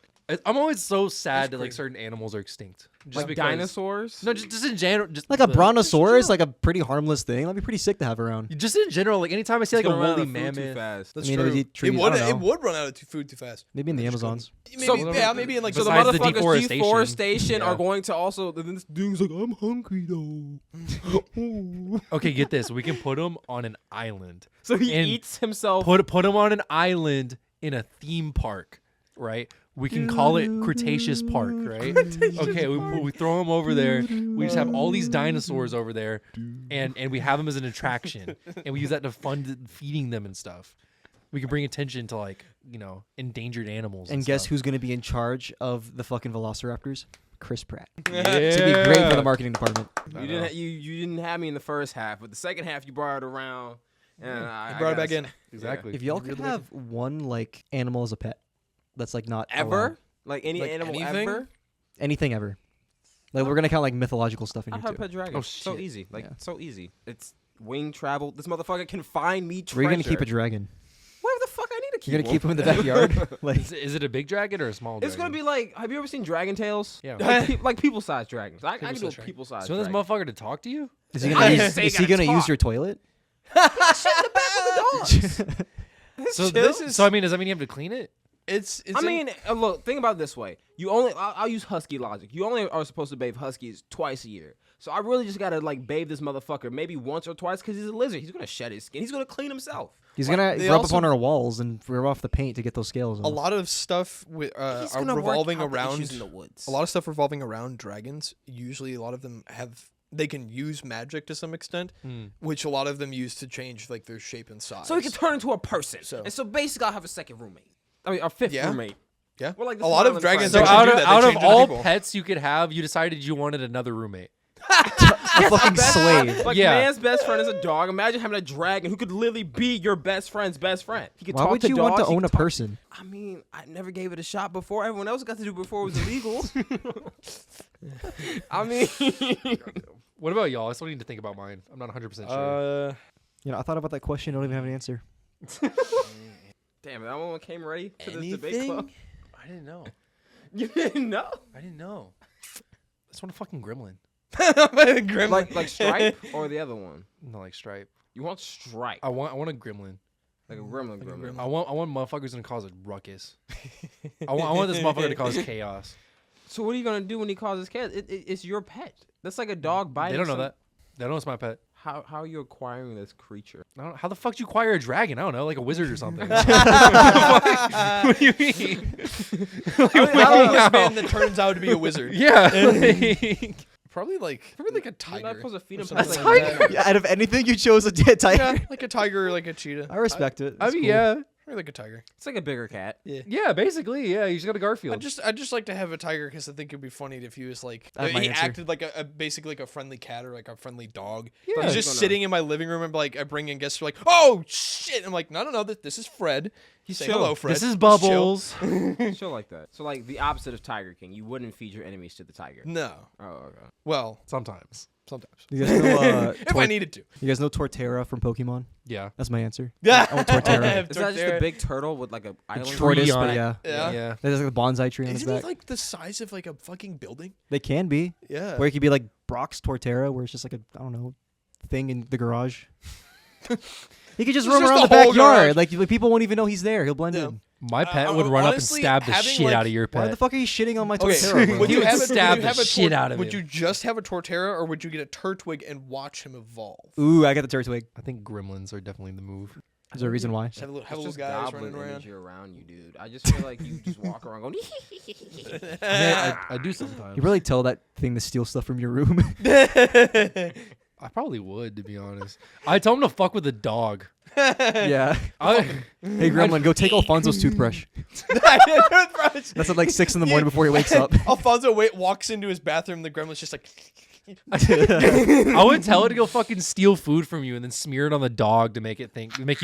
I'm always so sad That's that like crazy. certain animals are extinct. Just Like because- dinosaurs. No, just in general. Just Like a the- brontosaurus, like a pretty harmless thing. That'd be pretty sick to have around. Just in general, like anytime I see like a Gonna run out woolly of food too mammoth. fast. That's I mean, it would true. eat trees, It I would. don't know. It would run out of food too fast. Maybe in the Amazons. Maybe, So- yeah, maybe in like So the Besides the motherfuckers deforestation. deforestation Yeah. are going to also. Then this dude's like, I'm hungry though. Okay, get this. We can put them on an island. So he And eats himself. Put them on an island in a theme park, right? We can call it Cretaceous Park, right? Okay, we throw them over there. We just have all these dinosaurs over there, and we have them as an attraction, and we use that to fund feeding them and stuff. We can bring attention to like endangered animals. And guess stuff. who's gonna be in charge of the fucking velociraptors? Chris Pratt. Yeah. It's gonna be great for the marketing department. You didn't have me in the first half, but the second half you brought it around, and I brought it back in. Exactly. If y'all could have one like animal as a pet, that's like not ever allowed. like any Like animal anything? ever. Anything ever. Like we're gonna count like mythological stuff in I here have a too. pet dragon. Oh, So shit. easy, like Yeah. so easy. It's wing travel. This motherfucker can find me treasure. Where are you gonna keep a dragon? Wherever the fuck I need to keep You're gonna keep him in the backyard. Like Is it a big dragon or a small dragon? It's gonna be like, have you ever seen Dragon Tales? Yeah. Like people-sized dragons. I can do a People-sized dragon. people-sized So this dragon. motherfucker to talk to you? is he I gonna didn't use, say is he gotta gonna use talk. your toilet? So this is- So I mean, does that mean you have to clean it? It's I mean, look, think about it this way. I'll use husky logic. You only are supposed to bathe huskies twice a year. So I really just gotta like bathe this motherfucker maybe once or twice because he's a lizard. He's gonna shed his skin. He's gonna clean himself. He's gonna they rub also- up on our walls and rub off the paint to get those scales. a off. lot of stuff He's are gonna work revolving out the around issues in the woods. a lot of stuff revolving around dragons. Usually, a lot of them they can use magic to some extent, which a lot of them use to change like their shape and size. So he can turn into a person. So- And so basically, I'll have a second roommate. I mean, a fifth Yeah. roommate. Yeah, We're like a lot of the dragons. So Friends. actually out do of that. They out of change into all people. pets you could have, you decided you wanted another roommate. a fucking slave. Like Yeah. man's best friend is a dog. Imagine having a dragon who could literally be your best friend's best friend. He could Why talk would to you want to dogs, he own could a talk- person? I mean, I never gave it a shot before. Everyone else got to do it before it was illegal. I mean, What about y'all? I still need to think about mine. I'm not 100% sure. You know, I thought about that question. I don't even have an answer. damn, that one came ready to this debate club. I didn't know. You didn't know? I didn't know. I just want a fucking gremlin. Gremlin. Like Stripe or the other one? No, like Stripe. You want Stripe? I want a gremlin. Like a gremlin. I want motherfuckers to cause a ruckus. I want this motherfucker to cause chaos. So what are you gonna do when he causes chaos? It's your pet. That's like a dog biting. They don't know that. They don't know it's my pet. How are you acquiring this creature? I don't, how the fuck do you acquire a dragon? I don't know, like a wizard or something. What do you mean? How this man that turns out to be a wizard. Yeah. Probably like a You're tiger. not supposed to feed or him something past like like that. Yeah, out of anything, you chose a tiger. Yeah, like a tiger or like a cheetah. I respect it. I It's mean, cool. yeah. Or like a tiger. It's like a bigger cat. Yeah, basically, yeah. You just got a Garfield. I just like to have a tiger because I think it'd be funny if he was like I have my he answer. acted like a basically like a friendly cat or like a friendly dog. Yeah. He's just sitting in my living room and like I bring in guests who are like, oh shit. I'm like, no, this is Fred. He's saying chill. hello, Fred. This is He's Bubbles. Show like that. So like the opposite of Tiger King. You wouldn't feed your enemies to the tiger. chill. No. Oh, okay. Well, Sometimes. sometimes. You guys know, If I needed to. you guys know Torterra from Pokemon? Yeah. That's my answer. Yeah. I want Torterra. Is that just a big turtle with like a island? Tortoise, on but it. yeah. Yeah. Yeah. There's like a bonsai tree on his Isn't back. it like the size of like a fucking building? They can be. Yeah. Or it could be like Brock's Torterra, where it's just like a, I don't know, thing in the garage. He could just It's roam just around the the whole backyard. garage. Like people won't even know he's there. He'll blend Yeah. in. My pet would run honestly, up and stab the having, shit like- out of your Why the pet. fuck are you shitting on my Okay, Torterra, bro? would He you would have stab would you the have a shit out of Would him. you just have a Torterra or would you get a Turtwig and watch him evolve? Ooh, I got the Turtwig. I think gremlins are definitely the move. Is there a reason why? Just have a little, It's just guys goblin running around. energy around you, dude. I just feel like you just walk around going. Yeah, I do sometimes. You really tell that thing to steal stuff from your room. I probably would, to be honest. I tell him to fuck with a dog. Yeah. I, Hey, Gremlin, go take Alfonso's toothbrush. That's at like 6 in the morning before he wakes up. Alfonso walks into his bathroom. The gremlin's just like, I would tell it to go fucking steal food from you and then smear it on the dog to make you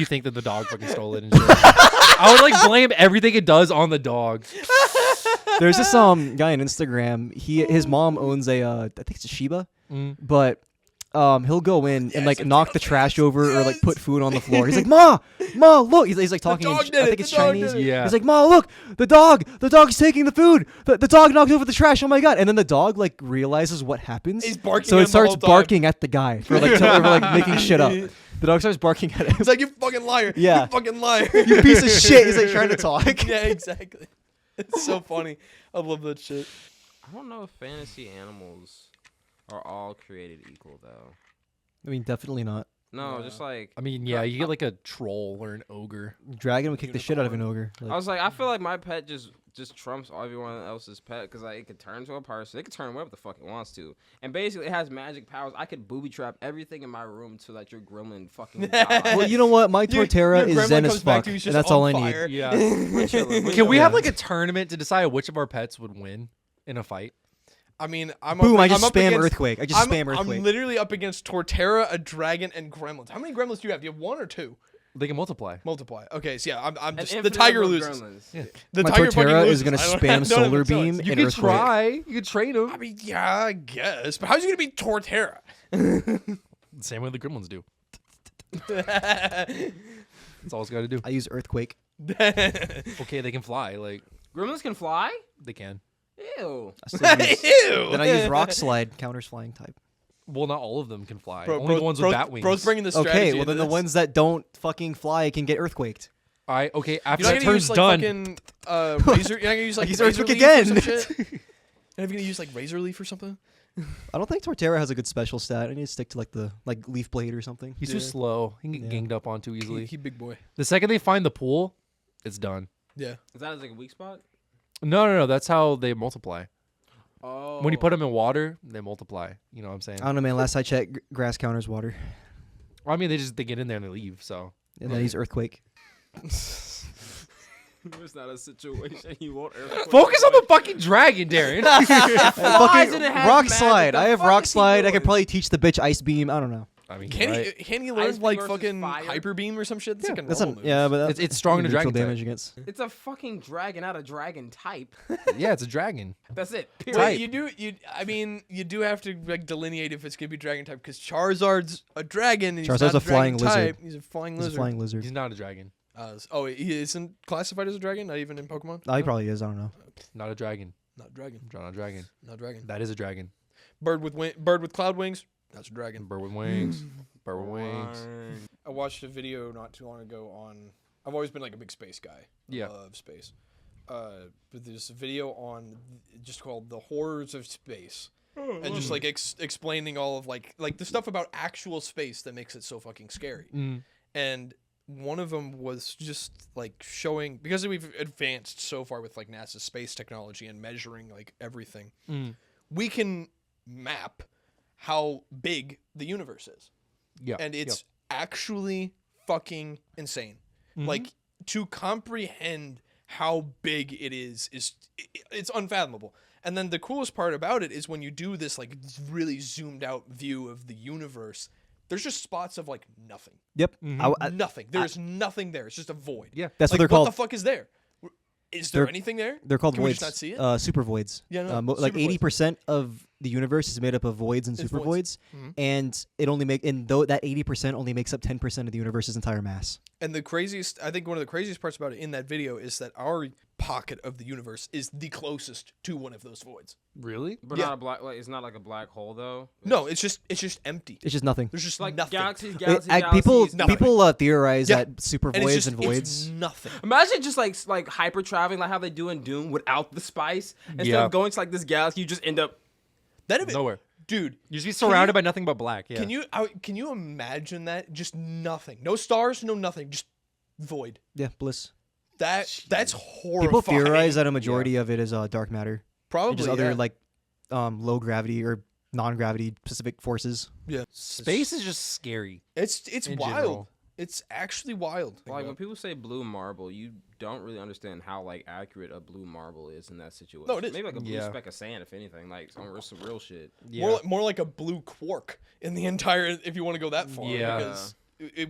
think that the dog fucking stole it and shit. I would like blame everything it does on the dog. There's this guy on Instagram. His mom owns a I think it's a Shiba, but he'll go in and like knock the trash over or like put food on the floor. He's like, Ma, look. He's like talking. dog In, did I it, think the it's dog Chinese. did it. Yeah. He's like, Ma, look, the dog's taking the food. The dog knocked over the trash. Oh my god! And then the dog like realizes what happens. He's barking So at it him the starts whole time. barking at the guy for like making shit up. The dog starts barking at him. he's like, you fucking liar. Yeah. You fucking liar. You piece of shit. He's like trying to talk. Yeah, exactly. It's so funny. I love that shit. I don't know if fantasy animals are all created equal though. I mean, definitely not. No, just like I mean, yeah, you get like a troll or an ogre. Dragon would kick the shit out of an ogre. Like, I was like, I feel like my pet just trumps everyone else's pet because like it could turn to a person, it could turn whatever the fuck it wants to, and basically it has magic powers. I could booby trap everything in my room so that your gremlin fucking dies. well, you know what? My Your Torterra gremlin is zen as comes back fuck, to you, he's and just that's all I on need. fire. Yeah. We're chilling. Can we have Yeah. like a tournament to decide which of our pets would win in a fight? I mean, I'm Boom! up, I just I'm up spam against, earthquake. I just spam earthquake. I'm literally up against Torterra, a dragon, and gremlins. How many gremlins do you have? Do you have 1 or 2? They can multiply. Multiply. Okay, so yeah, I'm just An the infinite tiger number of loses. gremlins. Yeah. The My tiger fucking Torterra loses. is gonna I don't spam have solar no beam You and can earthquake. try. You can train him. I mean, yeah, I guess, but how's he gonna beat Torterra? Same way the gremlins do. That's all it's got to do. I use earthquake. Okay, they can fly. Like Gremlins can fly? they can. Ew. I still use, Ew. then I use rock slide, counters flying type. Well, not all of them can fly. Bro, Only the ones with bat wings. Bro's bringing the strategy. Okay, well into then the this. ones that don't fucking fly can get earthquaked. Okay, after You're that not gonna turn's use like done. fucking razor. You're not gonna use like use razor earthquake leaf or again. some shit? You're not gonna use like razor leaf or something. I don't think Torterra has a good special stat. I need to stick to like the leaf blade or something. He's too slow. He can get Yeah. ganged up on too easily. He big boy. The second they find the pool, it's done. Yeah. Is that like a weak spot? No. That's how they multiply. Oh. When you put them in water, they multiply. You know what I'm saying? I don't know, man. Last I checked, grass counters water. Well, I mean, they get in there and they leave. So And then I use earthquake. There's not a situation you won't earthquake. focus on the fucking dragon, Darren. Flies and it has rock magic. slide. The I have fuck rock is he slide. I could doing? probably teach the bitch ice beam. I don't know. I mean, Can right? he? Can he Ice learn beam like versus fucking fire? hyper beam or some shit? That's like a That's normal move. yeah, but It's strong to neutral dragon damage type. against. It's a fucking dragon, not a dragon type. Yeah, it's a dragon. That's it. Wait, Period. you do have to like delineate if it's gonna be dragon type because Charizard's a dragon and he's Charizard's not a flying dragon lizard. type. He's a flying He's a lizard. flying lizard. He's not a dragon. He isn't classified as a dragon, not even in Pokemon. Oh, he probably is. I don't know. Not a dragon. Not dragon. Not a dragon. Not dragon. That is a dragon. Bird with cloud wings. That's a dragon. Bird with wings. Bird with wings. I watched a video not too long ago on. I've always been like a big space guy. Yeah. I love space. But there's a video on just called "The Horrors of Space," and just like explaining all of like the stuff about actual space that makes it so fucking scary. Mm. And one of them was just like showing, because we've advanced so far with like NASA's space technology and measuring like everything, we can map how big the universe is. Yeah. And it's actually fucking insane. Like to comprehend how big it is it's unfathomable. And then the coolest part about it is when you do this like really zoomed out view of the universe, there's just spots of like nothing. Yep. Nothing. There's nothing there. It's just a void. Yeah. That's Like, what they're called. What the fuck is there? Is there They're- anything there? They're called Can we voids. just not see it? Super voids. Yeah, no, like super voids. 80% of the universe is made up of voids and It's super voids. voids, and it only that 80% only makes up 10% of the universe's entire mass. And the craziest, I think one of the craziest parts about it in that video is that our pocket of the universe is the closest to one of those voids. Really? But Yeah. not a black. Like, it's not like a black hole though. No, it's just empty. It's just nothing. There's just Like nothing. galaxies, People galaxies. theorize Yeah. that super And voids it's and just voids. it's nothing. Imagine just like hyper traveling, like how they do in Doom, without the spice. Instead Yeah. of going to like this galaxy, you just end up. That'd be, Nowhere. dude. You just be surrounded by nothing but black. Yeah. Can you imagine that? Just nothing. No stars. No nothing. Just void. Yeah, bliss. That's horrifying. People theorize that a majority of it is dark matter. probably Just other yeah. like low gravity or non-gravity specific forces. yeah. Space is just scary. It's in wild. general. It's actually wild. Like when people say blue marble, you don't really understand how like accurate a blue marble is in that situation. No, it is. Maybe like a blue Yeah. speck of sand, if anything, like some real shit. Yeah. More like a blue quark in the entire. If you want to go that far. Yeah. Because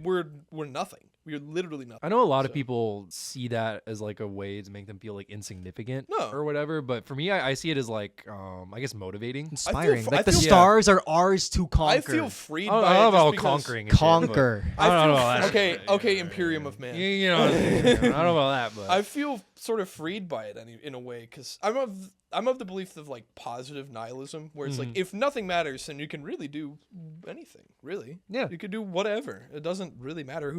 we're nothing. We're literally nothing. I know a lot of So- people see that as like a way to make them feel like insignificant No. or whatever, but for me, I see it as like, I guess motivating. Inspiring. I Like the feel- stars are ours to conquer. I feel freed I don't by know it about just because conquering. and shit, but- Conquer. I don't know about that. Okay, Imperium of Man. You know, I don't know about that, but I feel sort of freed by it in a way because I'm of the belief of like positive nihilism, where it's like if nothing matters, then you can really do anything. Really, Yeah. you could do whatever. It doesn't really matter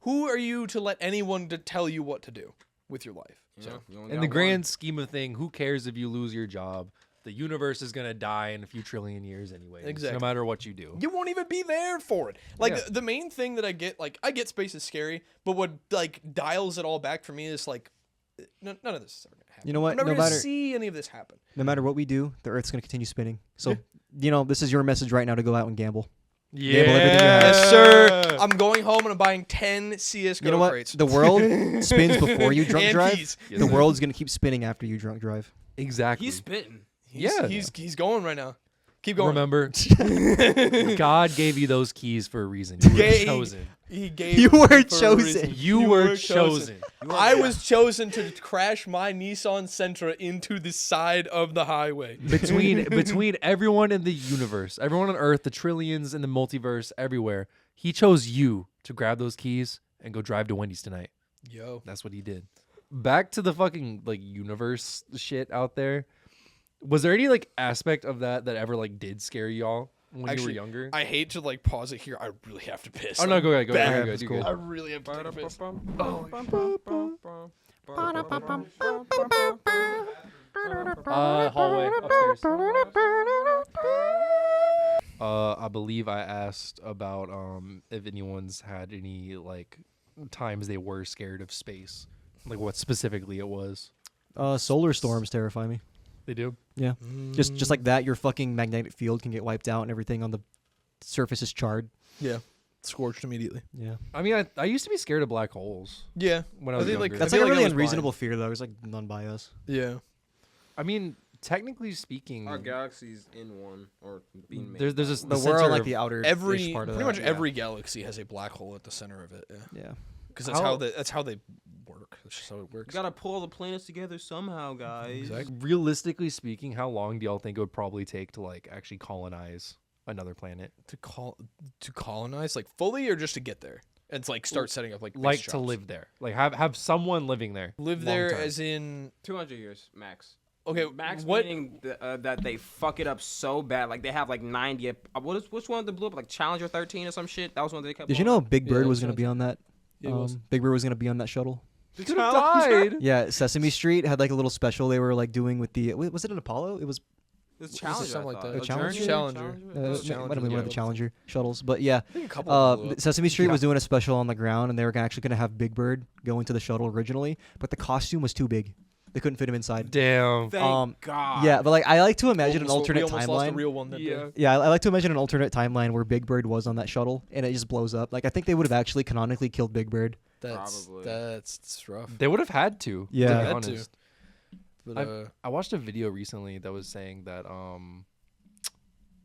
who are you to let anyone to tell you what to do with your life. So in the grand scheme of thing, who cares if you lose your job? The universe is gonna die in a few trillion years anyway. Exactly. No matter what you do. you won't even be there for it. Like Yeah. the main thing that I get space is scary, but what like dials it all back for me is like none of this is ever gonna happen. You know what? I'm never No gonna matter- see any of this happen. No matter what we do, the Earth's going to continue spinning. So, this is your message right now to go out and gamble. Yeah. Gamble everything you have. Yes, sir. I'm going home and I'm buying 10 CS:GO You know what? crates. The world spins before you drunk And drive. peas. Yes, The sir. world's going to keep spinning after you drunk drive. Exactly. He's spitting. He's going right now. Keep going. Remember, God gave you those keys for a reason. You were chosen. You were chosen. You were chosen. I was chosen to crash my Nissan Sentra into the side of the highway. Between everyone in the universe, everyone on Earth, the trillions in the multiverse, everywhere, he chose you to grab those keys and go drive to Wendy's tonight. Yo, that's what he did. Back to the fucking like universe shit out there. Was there any like aspect of that ever like did scare y'all when you were younger? I hate to like pause it here. I really have to piss. Oh no, go ahead. Go. I really have to piss. Hallway upstairs. I believe I asked about if anyone's had any like times they were scared of space, like what specifically it was. Solar storms terrify me. They do? Yeah. Just like that, your fucking magnetic field can get wiped out and everything on the surface is charred. Yeah. Scorched immediately. Yeah. I mean, I used to be scared of black holes. Yeah. When I was younger. That's like a really unreasonable fear, though. It's like none by us. Yeah. I mean, technically speaking, our galaxy's in one or being made. There's but we're on like the outer part of pretty much every galaxy has a black hole at the center of it. Yeah. Because that's how they work. That's just how it works. You gotta pull all the planets together somehow, guys. Exactly. Realistically speaking, how long do y'all think it would probably take to like actually colonize another planet? To colonize like fully or just to get there and to, like start setting up like to live there, like have someone living there, live there as in 200 years max. Okay, max what? Meaning that they fuck it up so bad, like they have like 90. Which one that blew up? Like Challenger 13 or some shit. That was one they kept. Did you know Big Bird was gonna be on that? Big Bird was gonna be on that shuttle. He could have died. Yeah, Sesame Street had like a little special they were like doing with the. Was it an Apollo? It was. It's Challenger, something like that. Challenger. Might have been one of the Challenger shuttles, but yeah. I think a couple Sesame Street was doing a special on the ground, and they were actually gonna have Big Bird go into the shuttle originally, but the costume was too big. They couldn't fit him inside. Damn. Thank God. Yeah, but like I like to imagine an alternate timeline. Lost a real one that day. Yeah, I like to imagine an alternate timeline where Big Bird was on that shuttle and it just blows up. Like I think they would have actually canonically killed Big Bird. That's rough. They would have had to. Yeah, to be had honest. to. But, I watched a video recently that was saying that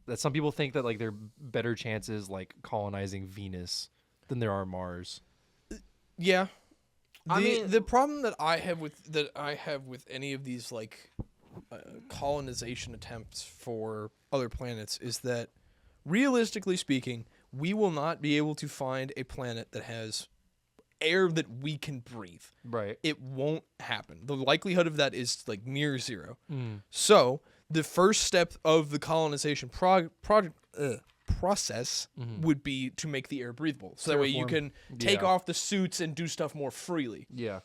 that some people think that like there are better chances like colonizing Venus than there are Mars. Yeah. I mean, the problem that I have with any of these like colonization attempts for other planets is that realistically speaking, we will not be able to find a planet that has air that we can breathe. Right. It won't happen. The likelihood of that is like near zero. So the first step of the colonization process would be to make the air breathable, so that way you can take off the suits and do stuff more freely. Yeah.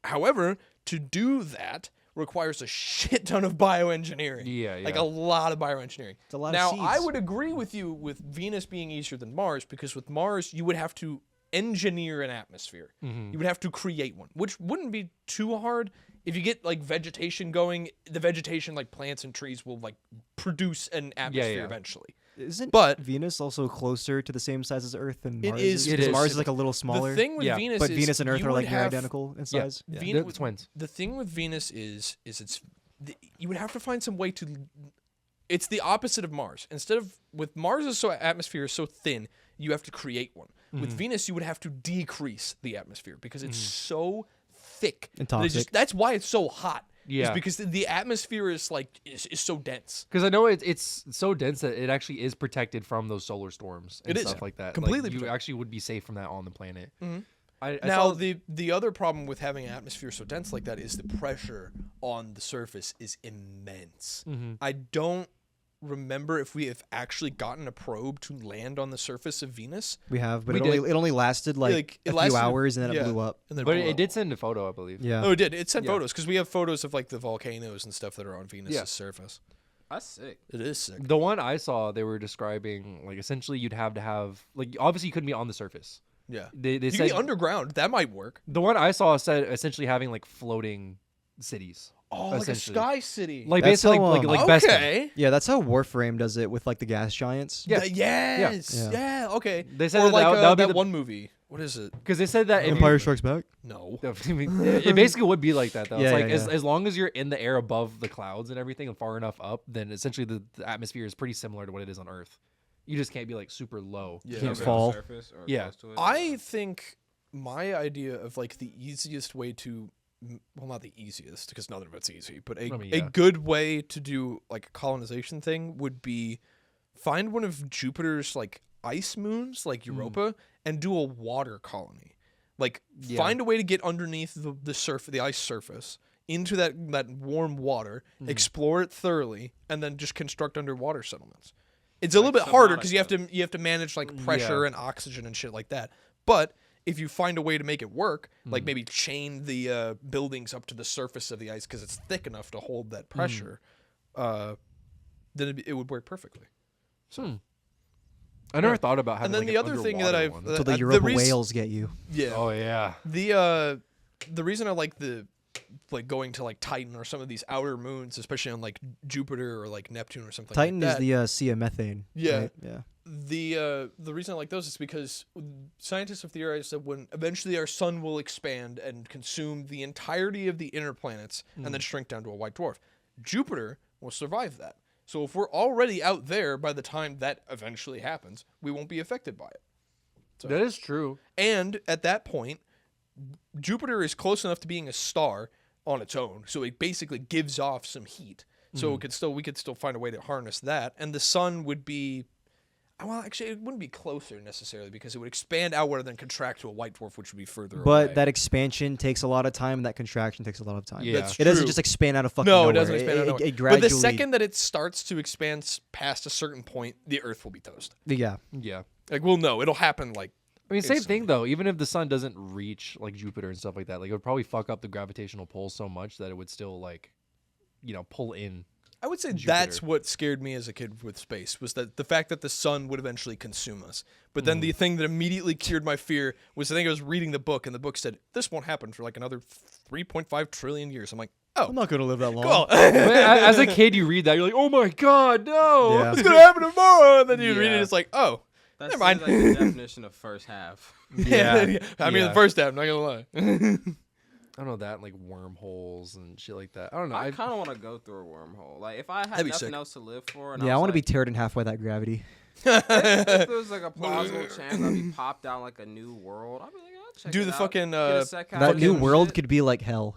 However, to do that requires a shit ton of bioengineering. Yeah. Like a lot of bioengineering. It's a lot now, of seeds. I would agree with you with Venus being easier than Mars, because with Mars you would have to engineer an atmosphere. You would have to create one, which wouldn't be too hard. If you get like vegetation going, the vegetation like plants and trees will like produce an atmosphere eventually. Isn't But Venus also closer to the same size as Earth than Mars? It is. Mars is like a little smaller. The thing with Venus but is Venus and Earth you are would like have, identical in size. They're the twins. The thing with Venus is you would have to find some way to. It's the opposite of Mars. Instead of with Mars' atmosphere is so thin, you have to create one. With Venus, you would have to decrease the atmosphere because it's so thick and toxic. That's why it's so hot. Yeah, is because the atmosphere is like is so dense. Because I know it's so dense that it actually is protected from those solar storms and stuff like that. Completely, like, you actually would be safe from that on the planet. Now the other problem with having an atmosphere so dense like that is the pressure on the surface is immense. I don't remember if we have actually gotten a probe to land on the surface of Venus. We have, but it only lasted like a few hours and then it blew up. But it did send a photo, I believe. Yeah. Oh, it did. It sent photos because we have photos of like the volcanoes and stuff that are on Venus' surface. That's sick. It is sick. The one I saw, they were describing like essentially you'd have to have like obviously you couldn't be on the surface. Yeah. They you said could be underground. That might work. The one I saw said essentially having like floating cities. Oh, like a sky city. Like That's basically how, like Best. Okay. Yeah, that's how Warframe does it with like the gas giants. Yeah. Yes. Yeah. Okay. They said or like that would be that the one movie. what is it? Because they said that Empire Strikes Back. No. I mean, it basically would be like that though. Yeah, It's like yeah. as long as you're in the air above the clouds and everything and far enough up, then essentially the atmosphere is pretty similar to what it is on Earth. You just can't be like super low. Yeah. Can't fall. Surface or Yeah. close to it. I think my idea of like the easiest way to, well, not the easiest because none of it's easy, but a yeah. good way to do like a colonization thing would be find one of Jupiter's like ice moons, like Europa, and do a water colony. Like find a way to get underneath the ice surface into that warm water, explore it thoroughly, and then just construct underwater settlements. It's a little bit harder because you have to manage like pressure and oxygen and shit like that. But if you find a way to make it work, like maybe chain the buildings up to the surface of the ice because it's thick enough to hold that pressure, then it would work perfectly. I never thought about having. And then like the an other thing that underwater I've one. So the Europa whales get you. Yeah. Oh yeah. The reason I like going to like Titan or some of these outer moons, especially on like Jupiter or like Neptune or something Titan like that. is the sea of methane. Yeah. Right? Yeah. The reason I like those is because scientists have theorized that when eventually our sun will expand and consume the entirety of the inner planets and then shrink down to a white dwarf, Jupiter will survive that. So if we're already out there by the time that eventually happens, we won't be affected by it. So, That is true. and at that point, Jupiter is close enough to being a star on its own, so it basically gives off some heat. So we could still find a way to harness that, and the sun would be, well, actually, it wouldn't be closer necessarily because it would expand outward and then contract to a white dwarf, which would be further away. But that expansion takes a lot of time, and that contraction takes a lot of time. Yeah. That's It doesn't true. just expand out of fucking No, nowhere. it doesn't expand out of nowhere. It gradually. But the second that it starts to expand past a certain point, the Earth will be toast. Yeah. Yeah. Like, we'll know. It'll happen, like, I mean, same instantly. thing though. Even if the sun doesn't reach like Jupiter and stuff like that, like it would probably fuck up the gravitational pull so much that it would still like, pull in. I would say Jupiter. that's what scared me as a kid with space, was that the fact that the sun would eventually consume us. But then the thing that immediately cured my fear was, I think I was reading the book, and the book said, this won't happen for like another 3.5 trillion years. I'm like, oh, I'm not gonna live that long. cool. As a kid, you read that, you're like, oh my god, no. Yeah. It's going to happen tomorrow. And then you read it, Yeah. it's like, oh, That's never mind. like the definition of first half. Yeah. I mean, Yeah. the first half, not going to lie. I don't know that, like wormholes and shit like that. I don't know. I kind of want to go through a wormhole. Like if I had That'd be nothing sick. else to live for, and Yeah, I was want to be like, teared in half by that gravity. if there was like a plausible chance I'd be popped out like a new world, I'd be like, I'll check Do it the out. fucking, Get a sec That house new and world shit. could be like hell.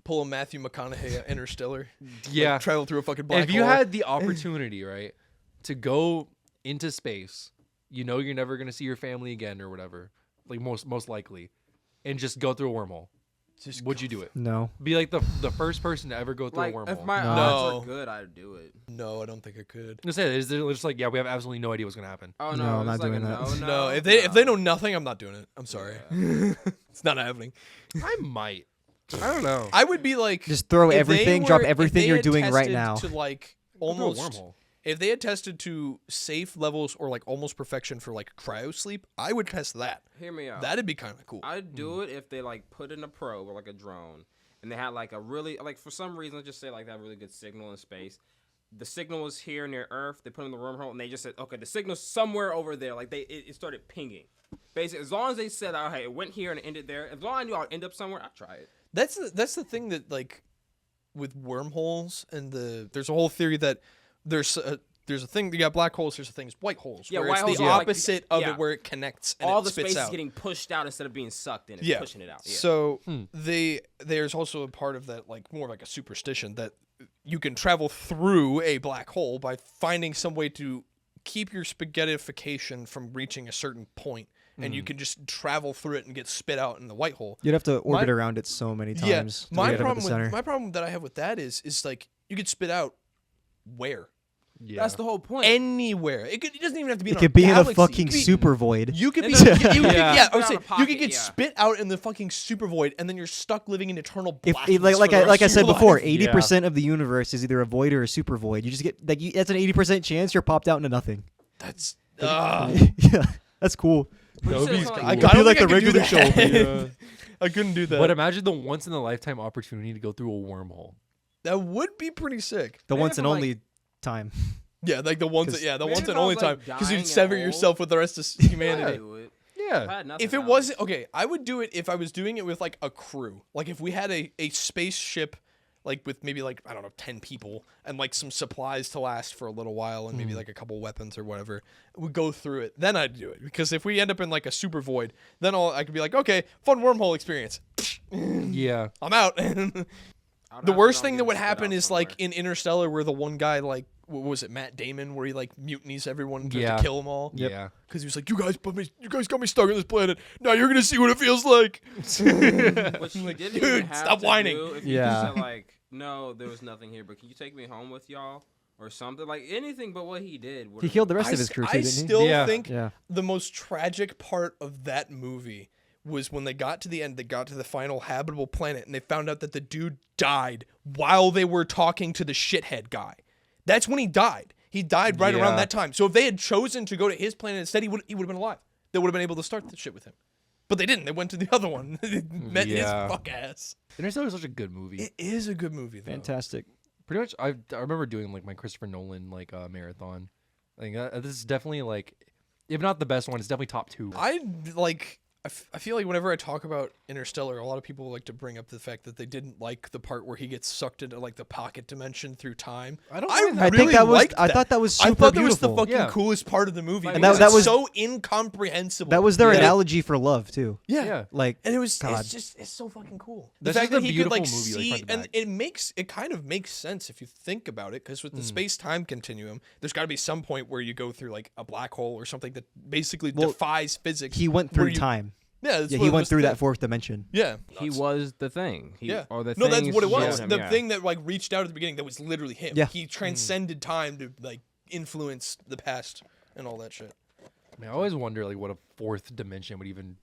Pull a Matthew McConaughey at Interstellar. Yeah. Like, travel through a fucking black If you hole. had the opportunity, right, to go into space, you're never gonna see your family again or whatever, like most likely, and just go through a wormhole. Would you do it? No. Be like the first person to ever go through Like a wormhole. if my No. odds No. are good, I'd do it. No, I don't think I could. I'm saying it's just like, yeah, we have absolutely no idea what's gonna happen. Oh No, no, I'm it's not like doing a that. No, if they know nothing, I'm not doing it. I'm sorry. It's not happening. I might. I don't know. I would be like, Just throw if they everything, drop were- if everything they you're had doing right tested now. To like Go through a almost, wormhole. if they had tested to safe levels or like almost perfection for like cryo sleep, I would test that. Hear me out. That'd be kind of cool. I'd do it if they like put in a probe or like a drone, and they had like a really like for some reason, let's just say like that really good signal in space. The signal was here near Earth. They put in the wormhole, and they just said, okay, the signal's somewhere over there. Like it started pinging. Basically, as long as they said, oh, hey, it went here and it ended there. As long as I knew I'd end up somewhere, I'd try it. That's the thing that like with wormholes and there's a whole theory that there's a thing, you got black holes, there's a thing, white holes. Yeah, where white it's holes the are like- opposite of yeah. it where it connects and All it the spits space out. is getting pushed out instead of being sucked in. It's Yeah. pushing it out. Yeah. So there's also a part of that, like more like a superstition, that you can travel through a black hole by finding some way to keep your spaghettification from reaching a certain point, and you can just travel through it and get spit out in the white hole. You'd have to orbit My- around it so many Yeah, times. to my get up at the center. problem that I have with that is like you could spit out where Yeah. That's the whole point. anywhere. It doesn't even have to be. It in could be in a galaxy. fucking It could be- super void. You could be, And then- you could, Yeah. yeah. I Spit would out say a you pocket, could get yeah. spit out in the fucking super void, and then you're stuck living in eternal If blackness. like for the I rest said of your before, life. 80% of the universe is either a void or a super void. You just get like that's an 80% chance you're popped out into nothing. That's. Yeah, that's cool. But you said it's I like- It'd don't be like think the I could do regular that. show. I couldn't do that. But imagine the once in a lifetime opportunity to go through a wormhole. That would be pretty sick. The Maybe once and for, like- only time. Yeah, like the once. 'Cause- Yeah, the Maybe once if and I only was, like, time, because dying you'd sever and yourself with the rest of humanity. do it. yeah. If it wasn't okay, I would do it if I was doing it with like a crew. Like if we had a spaceship, like with maybe like I don't know 10 people and like some supplies to last for a little while and maybe like a couple weapons or whatever. We go through it. Then I'd do it because if we end up in like a super void, then I could be like, okay, fun wormhole experience. Yeah, I'm out. The worst thing that would happen is like in Interstellar where the one guy like what was it, Matt Damon, where he like mutinies everyone to kill them all. Yeah, because he was like, you guys got me stuck on this planet. Now you're gonna see what it feels like. Which he like, didn't dude, even have stop to whining. do if you just said like, no, there was nothing here, but can you take me home with y'all or something? Like anything but what he did. He killed the rest of his crew too, I didn't he? still think the most tragic part of that movie was when they got to the end, they got to the final habitable planet, and they found out that the dude died while they were talking to the shithead guy. That's when he died. He died right around that time. So if they had chosen to go to his planet instead, he would have been alive. They would have been able to start the shit with him. But they didn't. They went to the other one. They met his fuck ass. Interstellar is such a good movie. It is a good movie, though. Fantastic. Pretty much, I remember doing like my Christopher Nolan like marathon. I think this is definitely like, if not the best one, it's definitely top 2. I feel like whenever I talk about Interstellar, a lot of people like to bring up the fact that they didn't like the part where he gets sucked into like the pocket dimension through time. I think that was. I thought that was super beautiful. I thought that beautiful. was the fucking coolest part of the movie. And that was so incomprehensible. That was their analogy for love too. Yeah. Like, and it was. God. It's so fucking cool. The That's fact just that a he could like beautiful movie, see, like, front to and it kind of makes sense if you think about it, because with the space-time continuum, there's got to be some point where you go through like a black hole or something that basically defies physics. He went through time. Yeah, he went through that 4th dimension. Yeah, he was the thing. Or the no, that's what it was. him, The thing that like reached out at the beginning, that was literally him. Yeah. He transcended time to like influence the past and all that shit. I mean, I always wonder like what a 4th dimension would even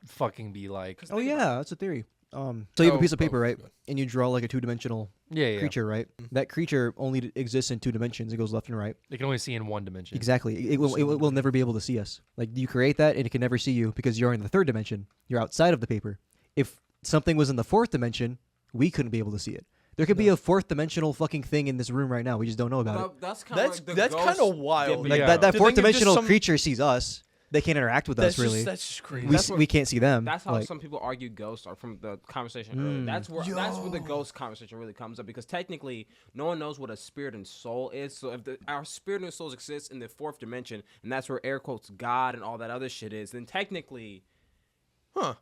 fucking be like. Oh yeah, that's a theory. So you have a piece of paper, right? And you draw like a 2-dimensional creature, right? That creature only exists in 2 dimensions. It goes left and right. It can only see in 1 dimension. Exactly. It will never be able to see us. Like, you create that, and it can never see you because you're in the 3rd dimension. You're outside of the paper. If something was in the 4th dimension, we couldn't be able to see it. There could be a 4th dimensional fucking thing in this room right now. We just don't know about it. That's kind of wild. Like that 4th dimensional creature sees us. They can't interact with us, really. That's just crazy. We can't see them. That's how some people argue ghosts are from the conversation earlier. That's where the ghost conversation really comes up, because technically no one knows what a spirit and soul is. So if our spirit and souls exist in the 4th dimension, and that's where air quotes God and all that other shit is, then technically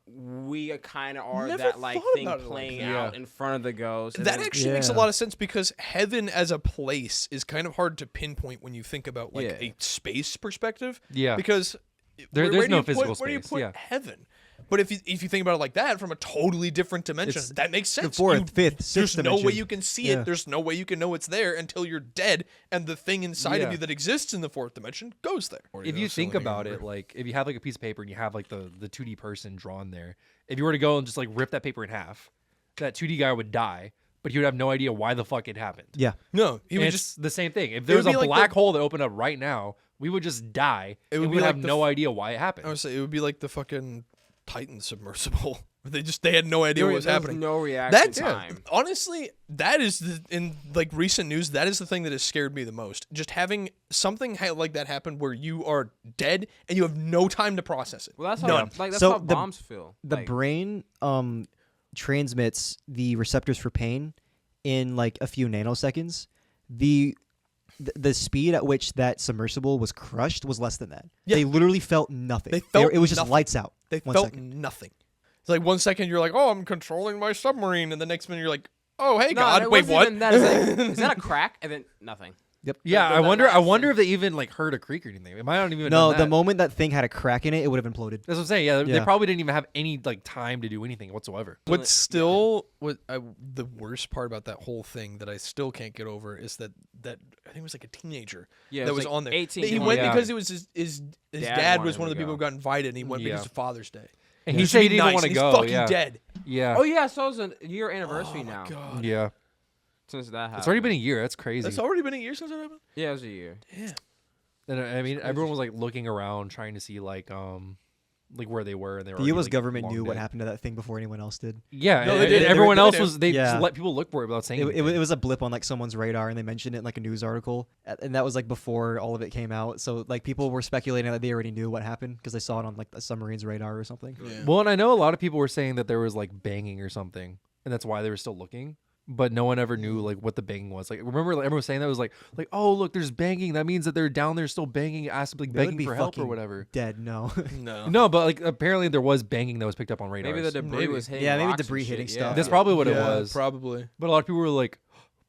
we kind of are that like thing playing out in front of the ghost. That actually makes a lot of sense, because heaven as a place is kind of hard to pinpoint when you think about like a space perspective. Yeah. Because there's no physical space. Where do you put heaven? But if you think about it like that, from a totally different dimension, that makes sense. The 4th, 5th, 6th There's dimension. no way you can see it. There's no way you can know it's there until you're dead, and the thing inside of you that exists in the 4th dimension goes there. If you think about it, like if you have like a piece of paper and you have like the 2D person drawn there, if you were to go and just like rip that paper in half, that 2D guy would die, but he would have no idea why the fuck it happened. Yeah. No, he would it's just the same thing. If there was a black hole that opened up right now, we would just die. And we would have no idea why it happened. I would say it would be like the fucking Titan submersible. They had no idea what was happening. No reaction time. Honestly, that is in like recent news. That is the thing that has scared me the most. Just having something like that happen where you are dead and you have no time to process it. Well, that's how how bombs feel. The brain transmits the receptors for pain in like a few nanoseconds. The speed at which that submersible was crushed was less than that. Yeah. They literally felt nothing. It was just lights out. They felt nothing. It's like 1 second you're like, oh, I'm controlling my submarine, and the next minute you're like, oh, hey, God, wait, what? Is that a crack? And then nothing. Yep. Yeah, I wonder if they even like heard a creak or anything. It might not even. No, the moment that thing had a crack in it, it would have imploded. That's what I'm saying. Yeah, they probably didn't even have any like time to do anything whatsoever. What's still the worst part about that whole thing that I still can't get over is that I think it was like a teenager that was on there. 18. He went because it was his dad was one of the people who got invited, and he went because of Father's Day. And he said he didn't want to go. He's fucking dead. Yeah. Oh yeah, so it's a year anniversary now. God. Yeah. Since that happened. It's already been a year. That's crazy. It's already been a year since that happened? Yeah, it was a year. Yeah. And I mean, everyone was like looking around trying to see like like where they were, and they were. The U.S. like, government long knew what dead. happened to that thing before anyone else did. Yeah, No, and, they did. and everyone They else did. was they Yeah. just let people look for it without saying It anything. was a blip on like someone's radar, and they mentioned it in like a news article, and that was like before all of it came out. So like people were speculating that they already knew what happened because they saw it on like a submarine's radar or something. Yeah. Well, and I know a lot of people were saying that there was like banging or something, and that's why they were still looking. But no one ever knew like what the banging was. Like remember, like, everyone was saying that was like oh look, there's banging. That means that they're down there still banging, like They would begging be for help or fucking whatever. Dead, no. No. No, but like apparently there was banging that was picked up on radar. Maybe the debris was hitting. Yeah, maybe rocks and debris shit, hitting yeah. stuff. That's probably what it Yeah, was. Probably. But a lot of people were like,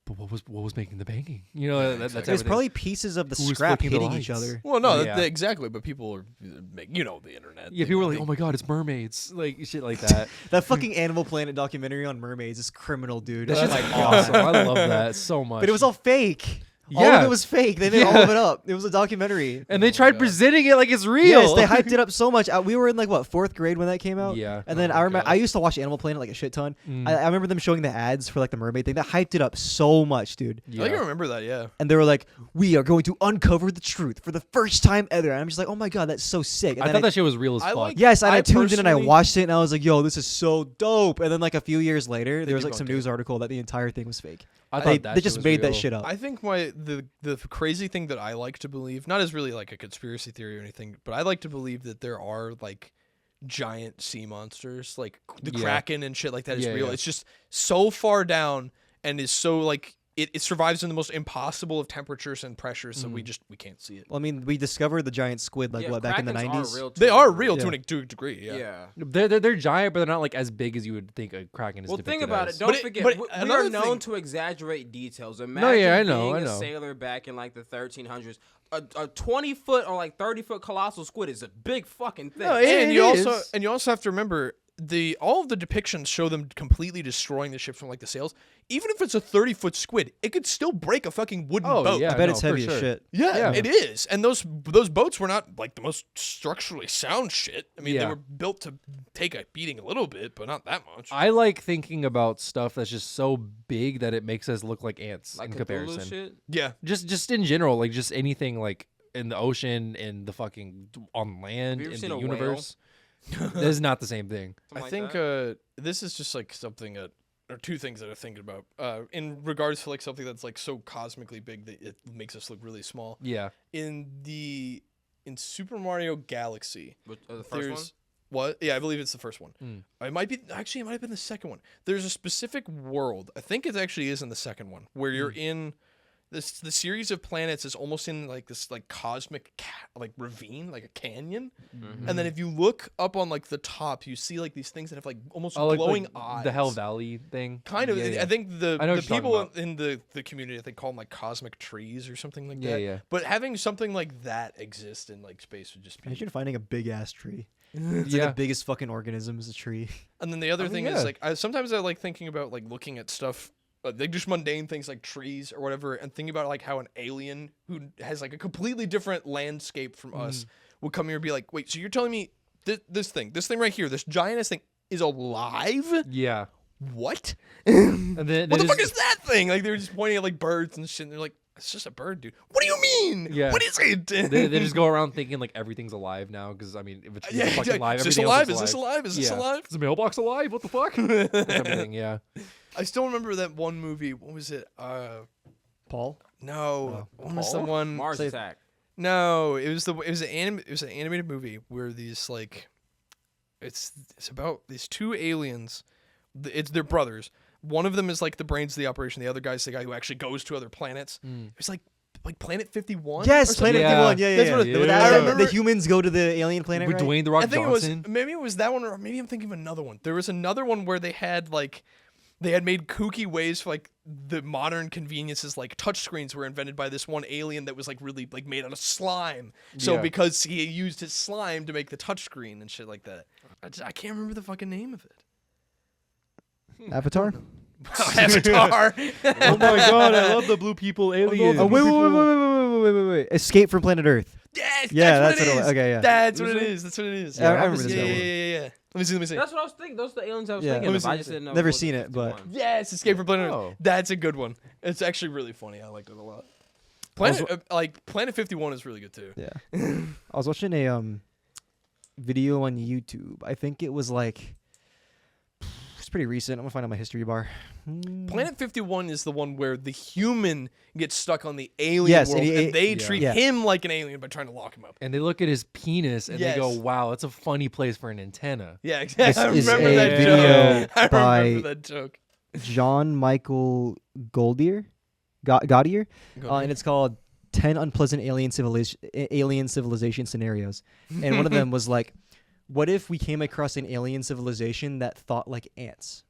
but what was making the banging? You know, that's It's everything. probably pieces of the Who was scrap flicking the hitting each lights? other. Well, no, Yeah. exactly. But people are, the internet. Yeah, people were like, oh my god, it's mermaids, like shit like that. That fucking Animal Planet documentary on mermaids is criminal, dude. That Oh shit's my awesome. God. I love that so much. But it was all fake. All of Yeah. it was fake. They made all of it up. It was a documentary. and they tried God. presenting it like it's real. Yes, they hyped it up so much. We were in like what 4th grade when that came out. Yeah. And then Oh I my remember God. I used to watch Animal Planet like a shit ton. Mm. I remember them showing the ads for like the mermaid thing. That hyped it up so much, dude. I think I remember that. Yeah. And they were like, "We are going to uncover the truth for the first time ever." And I'm just like, "Oh my god, that's so sick!" And I then thought that shit was real as I fuck. like- yes, and I tuned in and I personally- watched it and I was like, "Yo, this is so dope." And then like a few years later, there was like debunked some it. news article that the entire thing was fake. I They, thought that they shit just was made that real. shit up. I think the crazy thing that I like to believe, not as really like a conspiracy theory or anything, but I like to believe that there are like giant sea monsters, like the Yeah. Kraken and shit like that is Yeah, real. yeah. It's just so far down and is so like it survives in the most impossible of temperatures and pressures, so we can't see it. Well, I mean, we discovered the giant squid like Yeah, what back in the Krakens are 90s. real to They a are degree. real Yeah. to a degree. Yeah. Yeah. They're giant, but they're not like as big as you would think a kraken is. Well, think depicted about as. it. Don't But forget, but we another are known thing- to exaggerate details. Imagine yeah, I being know, I a know. sailor back in like the 1300s. A 20-foot or like 30-foot colossal squid is a big fucking thing. No, it- And you is. also have to remember all of the depictions show them completely destroying the ship from like the sails. Even if it's a 30-foot squid, it could still break a fucking wooden Oh, boat. yeah. I bet no, it's for heavy sure. as shit. Yeah, Yeah. it is. And those boats were not like the most structurally sound shit. I mean, they Yeah. were built to take a beating a little bit, but not that much. I like thinking about stuff that's just so big that it makes us look like ants Like in Cthulhu comparison. shit. Yeah. Just in general, like just anything like in the ocean, in the fucking on land, you ever in seen the a whale? universe. This is not the same thing. I Something think like that. this is just like something that, or two things that I'm thinking about in regards to like something that's like so cosmically big that it makes us look really small. Yeah. In Super Mario Galaxy, The first there's one? what? Yeah, I believe it's the first one. Mm. It might have been the second one. There's a specific world. I think it actually is in the second one where you're in the series of planets is almost in like this like cosmic like ravine, like a canyon. Mm-hmm. And then if you look up on like the top, you see like these things that have like almost Oh, like glowing eyes. the Hell Valley thing. Kind of. Yeah, yeah. I think I know the what you're talking people about. in the community, I think, call them like cosmic trees or something like Yeah, that. yeah. But having something like that exist in like space would just be. Imagine finding a big ass tree. It's like Yeah. the biggest fucking organism is a tree. And then the other I mean, thing yeah. is like sometimes I like thinking about like looking at stuff. Like just mundane things like trees or whatever, and thinking about like how an alien who has like a completely different landscape from us would come here and be like, "Wait, so you're telling me this thing right here, this giantest thing, is alive? Yeah. What? And then What the fuck is that thing?" Like they're just pointing at like birds and shit. And they're like, "It's just a bird, dude. What do you mean? Yeah. What is it?" they just go around thinking like everything's alive now because I mean if it's yeah, fucking alive, is this everything alive? else Is this alive? Is this Yeah. alive? Is the mailbox alive? What the fuck? Like everything, yeah. I still remember that one movie. What was it? Paul? No, what was the Paul? one? Mars Attack. No, it was an animated movie where these like, it's about these two aliens. They're brothers. One of them is like the brains of the operation. The other guy's the guy who actually goes to other planets. It's like Planet 51. Yes, or Planet Yeah. 51. Yeah, That's yeah. what yeah. it- That- I that- remember- the humans go to the alien planet, With right? Dwayne the Rock I think Johnson. maybe it was that one, or maybe I'm thinking of another one. There was another one where they had made kooky ways for like the modern conveniences, like touchscreens were invented by this one alien that was like really like made out of slime. So Yeah. because he used his slime to make the touchscreen and shit like that. I can't remember the fucking name of it. Avatar? Avatar. Oh my god, I love the blue people aliens. Oh, wait. Escape from Planet Earth. Yes, Yeah, that's that's what it what it is. was. Okay, yeah. That's what it is. That's what it is. Yeah, I remember this yeah, one. yeah. Let me see. That's what I was thinking. Those are the aliens I was Yeah. thinking Let me of. see I this. just didn't know. Never if was seen it, but- 51. Yes, Escape from Planet Earth. Oh. That's a good one. It's actually really funny. I liked it a lot. Planet 51 is really good too. Yeah. I was watching a video on YouTube. I think it was like it's pretty recent. I'm gonna find out my history bar. Planet 51 is the one where the human gets stuck on the alien world, and they treat him like an alien by trying to lock him up. And they look at his penis and they go, "Wow, that's a funny place for an antenna." Yeah, exactly. I This is remember a that video joke. I by remember that joke. John Michael Gaudier, and it's called 10 Unpleasant Alien Civilization Scenarios. And one of them was like, what if we came across an alien civilization that thought like ants?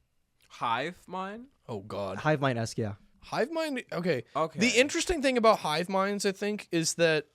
Hive mind? Oh, God. Hive mind-esque, yeah. Hive mind, okay. Okay. The interesting thing about hive minds, I think, is that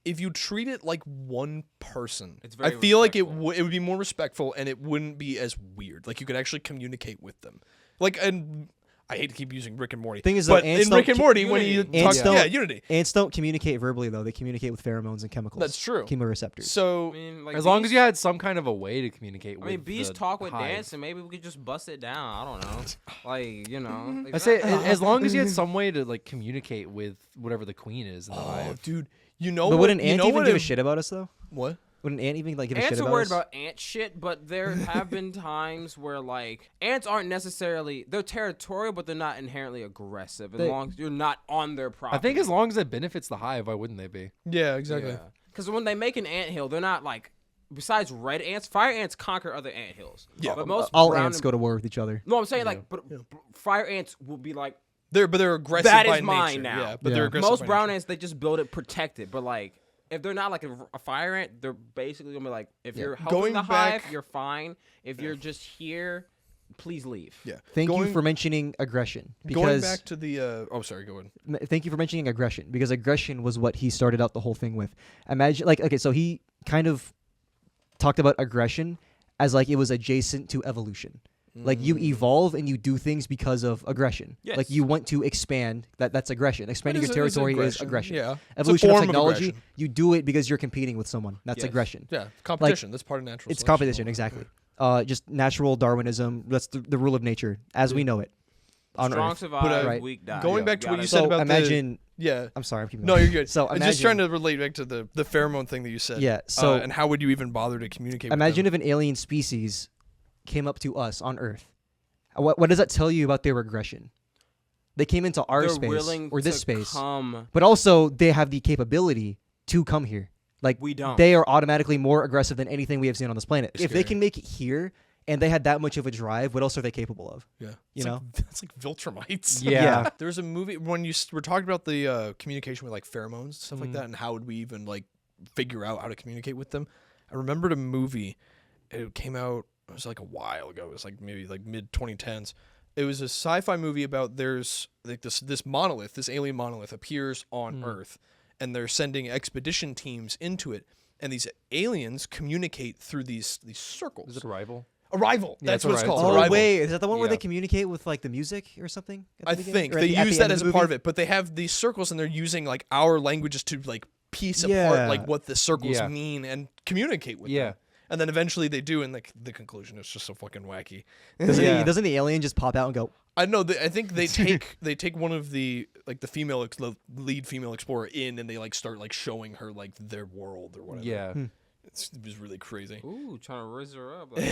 if you treat it like one person, It's very I feel like it respectful. would be more respectful and it wouldn't be as weird. Like, you could actually communicate with them. Like, and I hate to keep using Rick and Morty. Thing is, but though, ants in don't Rick and Morty, when you Ants talk, don't- Unity. Ants don't communicate verbally, though. They communicate with pheromones and chemicals. That's true. Chemoreceptors. So, I mean, like As long bees- as you had some kind of a way to communicate with. I mean, bees the talk with hive. dance, and maybe we could just bust it down. I don't know. Like, you know. Like, I say as long as you had some way to like communicate with whatever the queen is in the oh, hive. dude, you know but what? would an you ant know even what give a a- shit about us, though? What? Would an ant even like give a shit Ants are about worried us? about ant shit, but there have been times where like ants aren't necessarily they're territorial, but they're not inherently aggressive as long as you're not on their property. I think as long as it benefits the hive, why wouldn't they be? Yeah, exactly. Because when they make an anthill, they're not like besides red ants, fire ants conquer other anthills. Yeah. but most All brown ants go to war with each other. No, I'm saying like, but fire ants will be like They're aggressive that by is mine nature. now. Yeah, but they're Yeah. aggressive most by brown nature. ants. They just build it protected, but like. If they're not like a fire ant, they're basically gonna be like, if you're helping Going the hive, back- you're fine. If you're just here, please leave. Yeah. Thank you Going- for mentioning aggression. Going Because back to the oh, sorry, go ahead. thank you for mentioning aggression, because aggression was what he started out the whole thing with. Imagine, like, okay, so he kind of talked about aggression as like it was adjacent to evolution. Like you evolve and you do things because of aggression. Yes. Like you want to expand. That's aggression. Expanding your territory is aggression. Yeah. It's a Evolution of form of technology, aggression. you do it because you're competing with someone. That's Yes. aggression. Yeah, competition. That's part of natural It's selection. competition, exactly. Just natural Darwinism. That's the rule of nature as we know it on Strong Earth. survive, Right. weak die. Going back to what Gotta- you said So about imagine. yeah. I'm sorry, I'm keeping No, going. you're good. So I'm just trying imagine- to relate back to the pheromone thing that you said. Yeah, so- and how would you even bother to communicate? Imagine with if an alien species came up to us on Earth. What does that tell you about their aggression? They came into our They're space willing or this to space, come. but also they have the capability to come here. Like We don't. They are automatically more aggressive than anything we have seen on this planet. If they Scary. can make it here and they had that much of a drive, what else are they capable of? them? Yeah, You know? it's like Viltrumites. Yeah. There's a movie when we're talking about the communication with like pheromones and stuff Mm. like that, and how would we even like figure out how to communicate with them? I remembered a movie. It came out. It was like a while ago. It was like maybe like mid 2010s. It was a sci-fi movie about there's like this monolith, this alien monolith appears on Earth, and they're sending expedition teams into it, and these aliens communicate through these circles. Is it Arrival? Arrival? Yeah, That's it's what it's Arrival. called. Oh Arrival. wait, is that the one where Yeah. they communicate with like the music or something? at I the beginning? think Or they at the use that end as the a part of movie? it, but they have these circles and they're using like our languages to like piece Yeah. apart like what the circles Yeah. mean and communicate with Yeah. them. And then eventually they do, and like the conclusion is just so fucking wacky. Doesn't the alien just pop out and go? I know. I think they take one of the like the lead female explorer in, and they like start like showing her like their world or whatever. Yeah. It was really crazy. Ooh, trying to raise her up. Like,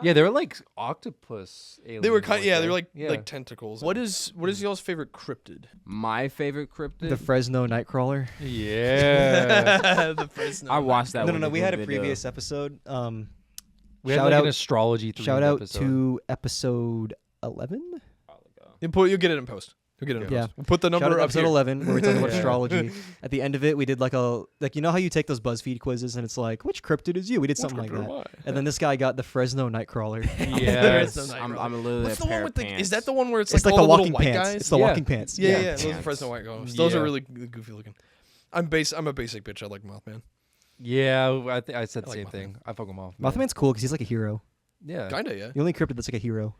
Yeah, they were like octopus aliens. They were kind, yeah, weren't they were like Yeah. tentacles. What is y'all's favorite cryptid? My favorite cryptid. The Fresno Nightcrawler. Yeah. The Fresno. I watched that. No, one we had a video. previous episode. We had Shout like out- an astrology themed Shout out episode. to episode 11. You'll get it in post. You'll get it in Yeah. post. We'll put the Shout number out up episode here. 11 where we talk about Yeah. astrology. At the end of it, we did like you know how you take those BuzzFeed quizzes and it's like, which cryptid is you? We did something like cryptid am that. I? And then this guy got the Fresno Nightcrawler. Yes. Fresno I'm Nightcrawler. literally What's a the pair one of with the? pants. Is that the one where it's It's like all the little walking white pants. guys? It's the Yeah. walking pants. Yeah, those are Pants. the Fresno white guys. Those Yeah. are really goofy looking. I'm a basic bitch. I like Mothman. Yeah, I said the like same Mothman. thing. I fuck him off. Mothman's cool because he's like a hero. Yeah. Kinda, yeah. The only cryptid that's like a hero.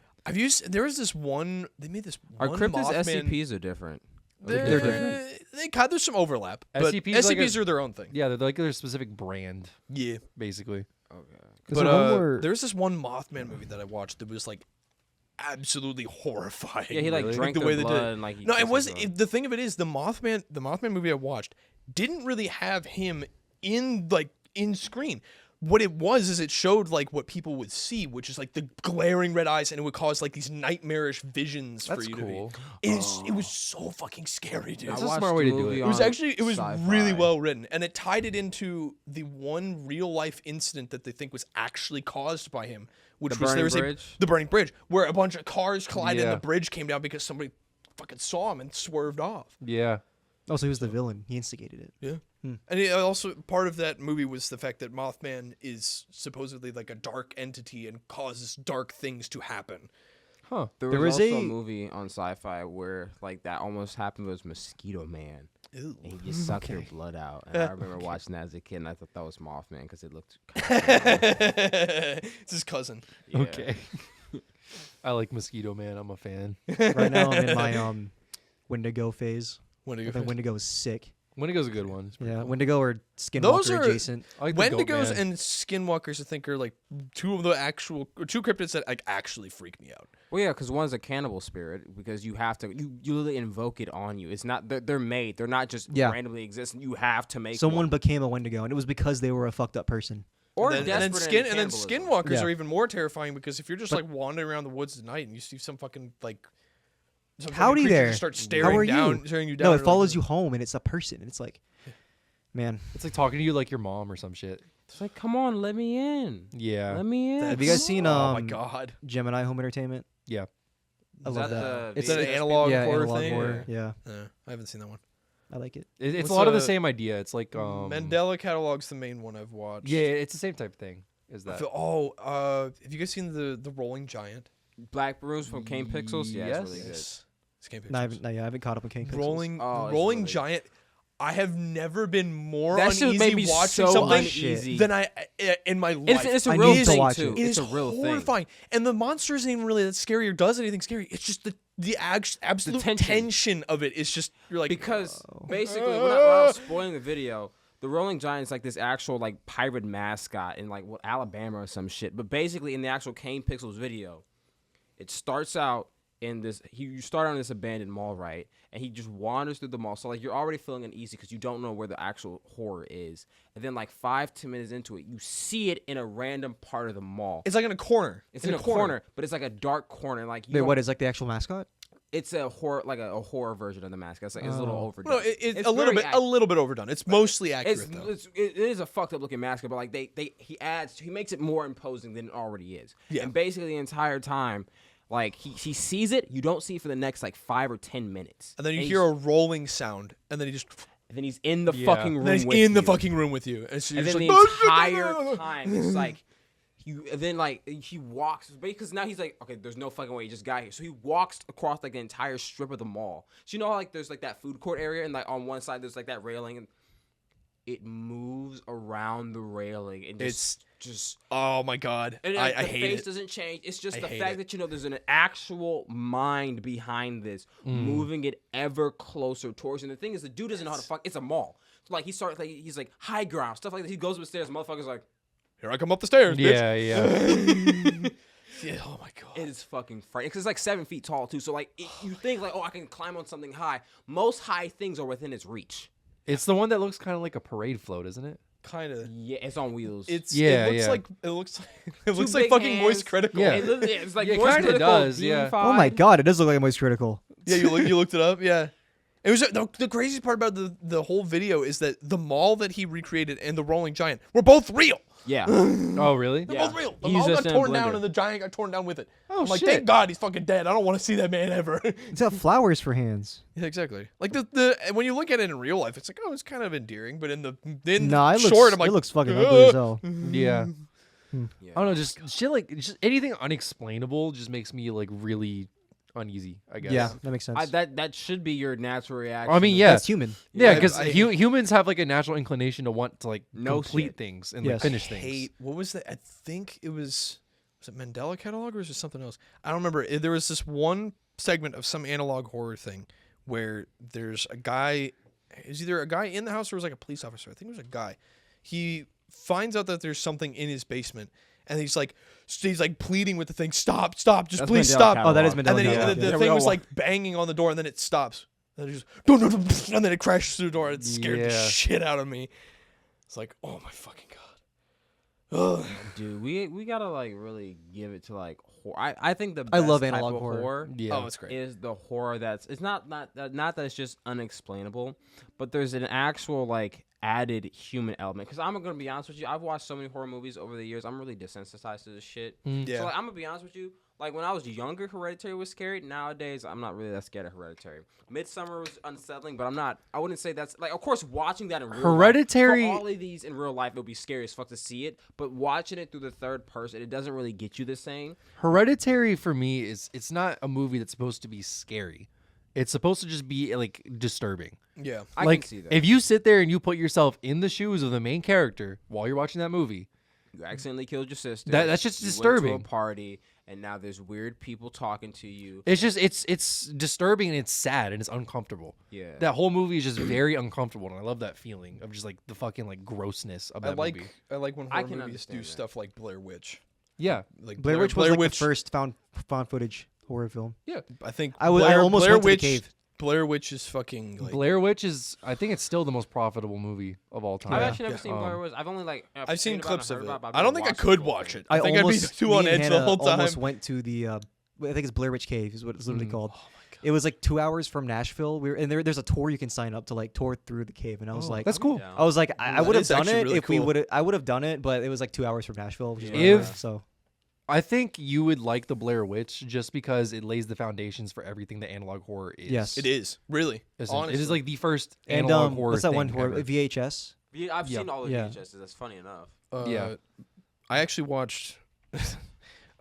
There was this one. They made this. Our one cryptids Mothman. SCPs are different. They're different. There's some overlap, but SCPs like SCPs are their own thing. Yeah, they're like their specific brand, Yeah. basically. Okay. There's But one where there's this one Mothman movie that I watched that was like absolutely horrifying. Yeah, he like Really? drank the their way they did blood it. and like. he No, it kissed was. everyone. The thing of it is, the Mothman movie I watched didn't really have him in screen. what it was is it showed like what people would see, which is like the glaring red eyes, and it would cause like these nightmarish visions That's for you cool. to be. It was so fucking scary, dude. It's a smart way to do it. It was really well written, and it tied it into the one real life incident that they think was actually caused by him, which was the burning bridge, where a bunch of cars collided and the bridge came down because somebody fucking saw him and swerved off. Yeah. Oh, so he was the villain. He instigated it. Yeah. And it also part of that movie was the fact that Mothman is supposedly like a dark entity and causes dark things to happen. Huh. There was also a movie on Sci-Fi where like that almost happened. It was Mosquito Man. Ew. And he just sucked your blood out. And I remember watching that as a kid, and I thought that was Mothman because it looked. It's his cousin. Yeah. Okay. I like Mosquito Man. I'm a fan. Right now I'm in my Wendigo phase. I Wendigo. think Wendigo is sick. Wendigo's a good one. Yeah, Wendigo or Skinwalker Those are- adjacent. I like the Goat Wendigos Man. and Skinwalkers, I think, are like two cryptids that like actually freak me out. Well, yeah, because one's a cannibal spirit because you have to you literally invoke it on you. It's not they're made. They're not just randomly existing. You have to make Someone one. became a Wendigo, and it was because they were a fucked up person. Or and then cannibalism. Skinwalkers Yeah. are even more terrifying because if you're just like wandering around the woods at night and you see some fucking like some Howdy fucking creature there. just start How staring are down, you? staring you down. No, it you're follows like, you home, and it's a person. And it's like, man. It's like talking to you like your mom or some shit. It's like, come on, let me in. Yeah. Let me in. Have you guys seen Oh my god. Gemini Home Entertainment? Yeah. I Is love that that. the Is that an VHS analog Yeah, horror analog thing? horror. Yeah, I haven't seen that one. I like it. It's What's a lot of the the- same idea. It's like Mandela Catalog's the main one I've watched. Yeah, it's the same type of thing. Is that? Have you guys seen the Rolling Giant? Black Rose from Kane Pixels? Yeah, it's really good. Yes. It's Game No, I Pictures. haven't caught up with King Pixels. Rolling really- Giant. I have never been more That shit made me uneasy watching so something uneasy. than I in my life. It's a I real need to thing watch too. it. It It's is a real thing. horrifying, and the monster isn't even really that scary or does anything scary. It's just the absolute tension of it is just you're like Because basically, without spoiling the video, the Rolling Giant is like this actual like pirate mascot in like Alabama or some shit. But basically, in the actual Kane Pixels video, it starts out in this. You start on this abandoned mall, right? And he just wanders through the mall. So like you're already feeling uneasy because you don't know where the actual horror is. And then like 5-10 minutes into it, you see it in a random part of the mall. it's like in a corner. It's in a corner, but it's like a dark corner. Like you Wait, don't- what is like the actual mascot? It's a horror, like a horror version of the mask. It's like it's a little overdone. No, it's It's a little very bit a little bit overdone. It's mostly accurate though. it is a fucked up looking mask, but like he makes it more imposing than it already is. Yeah. And basically the entire time, like he sees it, you don't see it for the next like 5 or 10 minutes. And then you hear a rolling sound, and then and then he's in the fucking room. then he's with in the you. fucking room with you, and, so you're And then just the like, entire time, it's like, then like he walks because now he's like, okay, there's no fucking way he just got here. So he walks across like the entire strip of the mall. So you know how like there's like that food court area, and like on one side there's like that railing, and it moves around the railing, and just oh my god, and I the hate face it. doesn't change. It's just I the hate fact it. that you know there's an actual mind behind this, moving it ever closer towards. And the thing is, the dude doesn't know how to fuck. It's a mall. So like he starts like he's like high ground stuff like that. He goes upstairs. Motherfucker's like, Here I come up the stairs, bitch. Yeah. Yeah, oh my god. it is fucking frightening because it's like 7 feet tall too. So like you think like, oh, I can climb on something high. Most high things are within its reach. It's the one that looks kind of like a parade float, isn't it? Kind of. Yeah, it's on wheels. It looks like big fucking hands. Moist Critical. Yeah. It literally- it's like Yeah, it Moist kinda Critical does, yeah. Demonified. Oh my god, it does look like Moist Critical. Yeah, you looked it up. Yeah, it was the craziest part about the whole video is that the mall that he recreated and the Rolling Giant were both real. Yeah. Oh, really? They're Yeah. both real. The He mall used got this in a torn down blender. and the giant got torn down with it. Oh, I'm like, shit. thank God he's fucking dead. I don't want to see that man ever. It's got flowers for hands. Yeah, exactly. Like the when you look at it in real life, it's like, oh, it's kind of endearing, but in Nah, it short, looks, I'm like, it looks fucking ugly as hell. Yeah. Yeah. I don't know, just shit like just anything unexplainable just makes me like really uneasy, I guess. Yeah, that makes sense. That should be your natural reaction. I mean, yeah. That's human. Yeah, I- because I- humans have like a natural inclination to want to like No complete shit. things and Yes. like finish things. hate. What was that? I think it was it Mandela Catalog or was it something else? I don't remember. There was this one segment of some analog horror thing where there's a guy. Is either a guy in the house or it was like a police officer. I think it was a guy. He finds out that there's something in his basement, and he's like pleading with the thing, stop, just That's please Mandela stop. Catalog. Oh, that is And Mandela then Catalog, the yeah. Yeah, we thing all was wa- like banging on the door, and then it stops. And then it just and then it crashes through the door. It scared the Yeah. shit out of me. It's like, oh my fucking god. Dude, we gotta like really give it to like horror. I think the I best love type analog of horror. Yeah. Oh, it's great. is the horror that's it's not that it's just unexplainable, but there's an actual like added human element. Because I'm gonna be honest with you, I've watched so many horror movies over the years. I'm really desensitized to this shit. Yeah. So like, I'm gonna be honest with you. Like when I was younger, Hereditary was scary. Nowadays, I'm not really that scared of Hereditary. Midsummer was unsettling, but I wouldn't say that's like. Of course, watching that in real Hereditary. life, for all of these in real life, it'll be scary as fuck to see it. But watching it through the third person, it doesn't really get you the same. Hereditary for me it's not a movie that's supposed to be scary. It's supposed to just be like disturbing. Yeah. I Like can see that. if you sit there and you put yourself in the shoes of the main character while you're watching that movie, You accidentally killed your sister. That's just you disturbing. Went to a party, and now there's weird people talking to you. it's just it's disturbing and it's sad and it's uncomfortable. Yeah. That whole movie is just very uncomfortable, and I love that feeling of just like the fucking like grossness of that movie. I like when I horror can movies do understand that. stuff like Blair Witch. Yeah, Like Blair Witch was like the first found footage horror film. yeah. I think I almost Blair went to the Witch, cave. Blair Witch is fucking like, Blair Witch is I think it's still the most profitable movie of all time. I've actually never Yeah. seen Blair Witch. I've only like I've seen heard about clips and of heard it. about, but I've I don't never think I watched the could full watch thing. it. I think I'd be too on me and edge the Hannah whole time. almost went to the I think it's Blair Witch Cave is what it's literally called. Oh my god. It was like 2 hours from Nashville. There's a tour you can sign up to like tour through the cave, and I was like, that's cool. Yeah. I was like, I that would have is done actually it really if we cool. would. I would have done it, but it was like 2 hours from Nashville. Which is Yeah. where I am, so I think you would like the Blair Witch just because it lays the foundations for everything that analog horror is. Yes. It is really. It is like the first and analog horror. what's that thing one horror ever. VHS? Yeah, I've Yeah. seen all the Yeah. VHSs. That's funny enough. Yeah. I actually watched.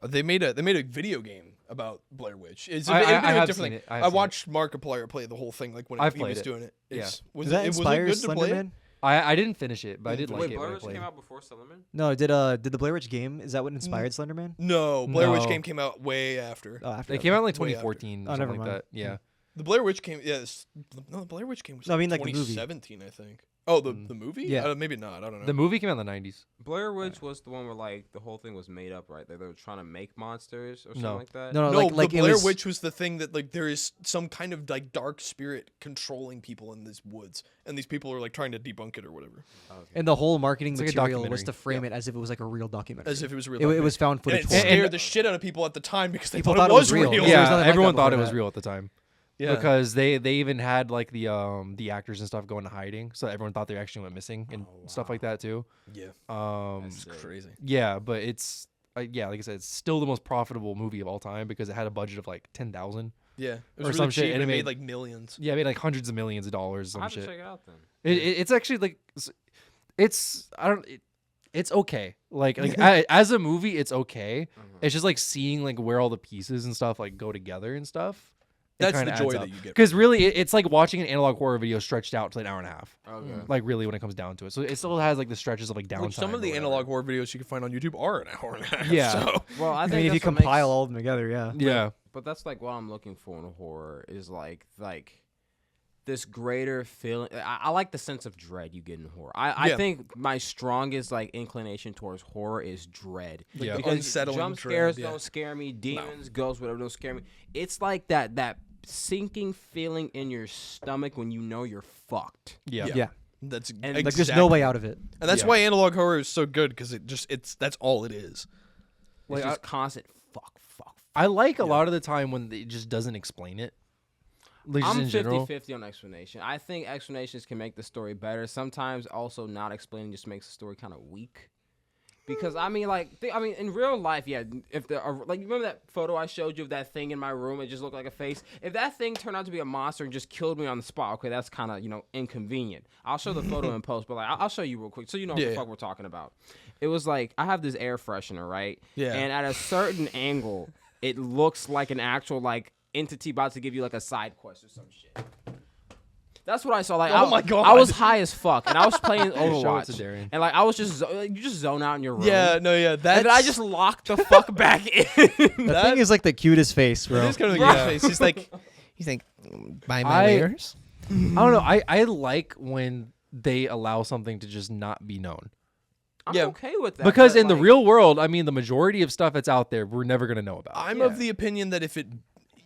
They made a video game about Blair Witch. It's a, I it'd be a have different seen thing. it. I have I seen watched Markiplier play the whole thing, like when I've he played was it. doing it. It's, was Does that it, was it inspire good to play? Slenderman? I didn't finish it, but I did like Wait, it. Blair when I Witch played. came out before Slenderman? No, did the Blair Witch game? Is that what inspired Slenderman? No, Blair Witch No. game came out way after. Oh, after They that. came out in like Way after. 2014 or Oh, something never like mind. that. Yeah. The Blair Witch came. Yes, no, the Blair Witch game was. No, I like mean, like, the movie. 2017, I think. Oh, the movie? Yeah. Maybe not. I don't know. The movie came out in the 90s. Blair Witch was the one where like the whole thing was made up, right? They were trying to make monsters or something No. like that. No, No, like the it Blair was, Witch was the thing that like there is some kind of like dark spirit controlling people in these woods, and these people are like trying to debunk it or whatever, and the whole marketing It's like a material was documentary. to frame it as if it was like a real documentary. as if it was real. It was found and footage. it for it. scared the shit out of people at the time because they People thought it was real. real. Yeah, There was nothing like everyone that thought it before was that. real at the time. Yeah. Because they even had like the actors and stuff go into hiding, so everyone thought they actually went missing and stuff like that too. Yeah, That's it's crazy. Yeah, but it's yeah, like I said, it's still the most profitable movie of all time because it had a budget of like 10,000. Yeah, it was Or really some cheap. shit, and It it made made- like millions. Yeah, it made like hundreds of millions of dollars. I Some have to shit. check it out then. It's actually like it's I don't. It's okay. Like as a movie, it's okay. It's just like seeing like where all the pieces and stuff like go together and stuff. That's the joy that you get. Because really, it's like watching an analog horror video stretched out to an hour and a half. Okay. Like really, when it comes down to it, so it still has like the stretches of like downtime. Which some of or the whatever. analog horror videos you can find on YouTube are an hour and a half. Yeah. So. Well, I I think mean, if you that's what makes- compile all of them together, yeah. Yeah. But that's like what I'm looking for in horror is like this greater feeling. I like the sense of dread you get in horror. I Yeah. think my strongest like inclination towards horror is dread. Yeah. Because Unsettling jump dread, scares yeah. don't scare me. Demons, ghosts, whatever don't scare me. It's like that sinking feeling in your stomach when you know you're fucked. Yeah. Yeah. That's And, Like there's no way out of it. And that's Yeah. why analog horror is so good because that's all it is. It's Like, just constant fuck. I like a lot of the time when it just doesn't explain it. Like, just I'm in general. 50-50 on explanation. I think explanations can make the story better. Sometimes also not explaining just makes the story kind of weak. Because I mean, in real life, yeah. If there are like, you remember that photo I showed you of that thing in my room? It just looked like a face. If that thing turned out to be a monster and just killed me on the spot, okay, that's kind of inconvenient. I'll show the photo in post, but like, I'll show you real quick so you know what the Yeah. fuck we're talking about. It was like I have this air freshener, right? Yeah. And at a certain angle, it looks like an actual like entity about to give you like a side quest or some shit. That's what I saw. Like, Oh I, my God. I was high as fuck, and I was playing Show it Overwatch, to Darren. and like I was just you just zone out in your room. Yeah, no, yeah. That's And then I just locked the fuck back in. That thing is like the cutest face, bro. It's kind of Bro. like face. He's like buy my wares. I don't know. I like when they allow something to just not be known. I'm Yeah. okay with that. Because but, in the like, real world, I mean, the majority of stuff that's out there, we're never gonna know about. I'm Yeah. of the opinion that if it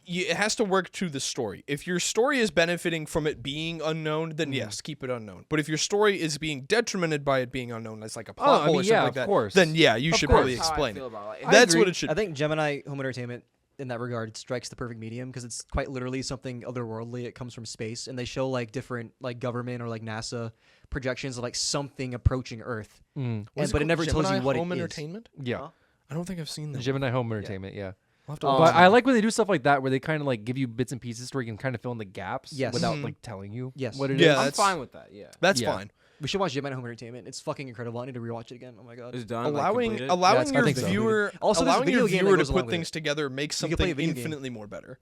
it has to work to the story. If your story is benefiting from it being unknown, then yes, keep it unknown. But if your story is being detrimented by it being unknown, as like a plot hole or something like that, then you should probably explain it. That's what it should. I think Gemini Home Entertainment, in that regard, strikes the perfect medium because it's quite literally something otherworldly. It comes from space, and they show like different like government or like NASA projections of like something approaching Earth. But it never tells you what Home it is. Entertainment? Yeah. Huh? I don't think I've seen that. Gemini Home Entertainment, yeah. But I like when they do stuff like that where they kind of like give you bits and pieces where you can kind of fill in the gaps without like telling you what it is. I'm fine with that. Yeah, that's fine. We should watch Gemini Home Entertainment. It's fucking incredible. I need to rewatch it again. Oh my god. It's done. Allowing your viewer to put things together makes something infinitely more better.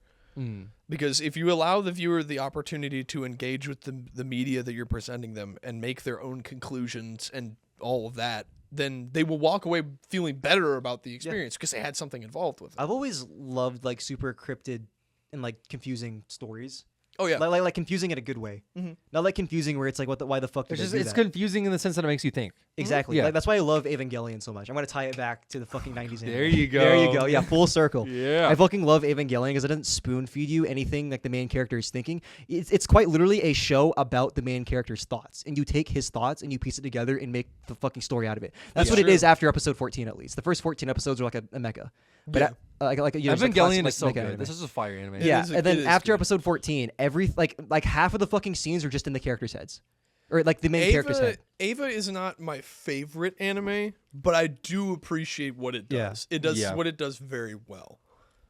Because if you allow the viewer the opportunity to engage with the media that you're presenting them and make their own conclusions and all of that, then they will walk away feeling better about the experience because they had something involved with it. I've always loved like super cryptid and like confusing stories. Oh yeah, like confusing in a good way, not like confusing where it's like why the fuck did they do it's that? confusing in the sense that it makes you think. Exactly. Yeah. Like, that's why I love Evangelion so much. I'm gonna tie it back to the fucking 90s. There you go. There you go. Yeah, full circle. Yeah. I fucking love Evangelion because it doesn't spoon feed you anything like the main character is thinking. It's quite literally a show about the main character's thoughts, and you take his thoughts and you piece it together and make the fucking story out of it. That's what it is after episode 14 at least. The first 14 episodes are like a mecha. But Evangelion is so good. Anime. This is a fire anime. Yeah, and then after episode 14, every like half of the fucking scenes are just in the characters' heads, or like the main character's head. Ava is not my favorite anime, but I do appreciate what it does. It does what it does very well.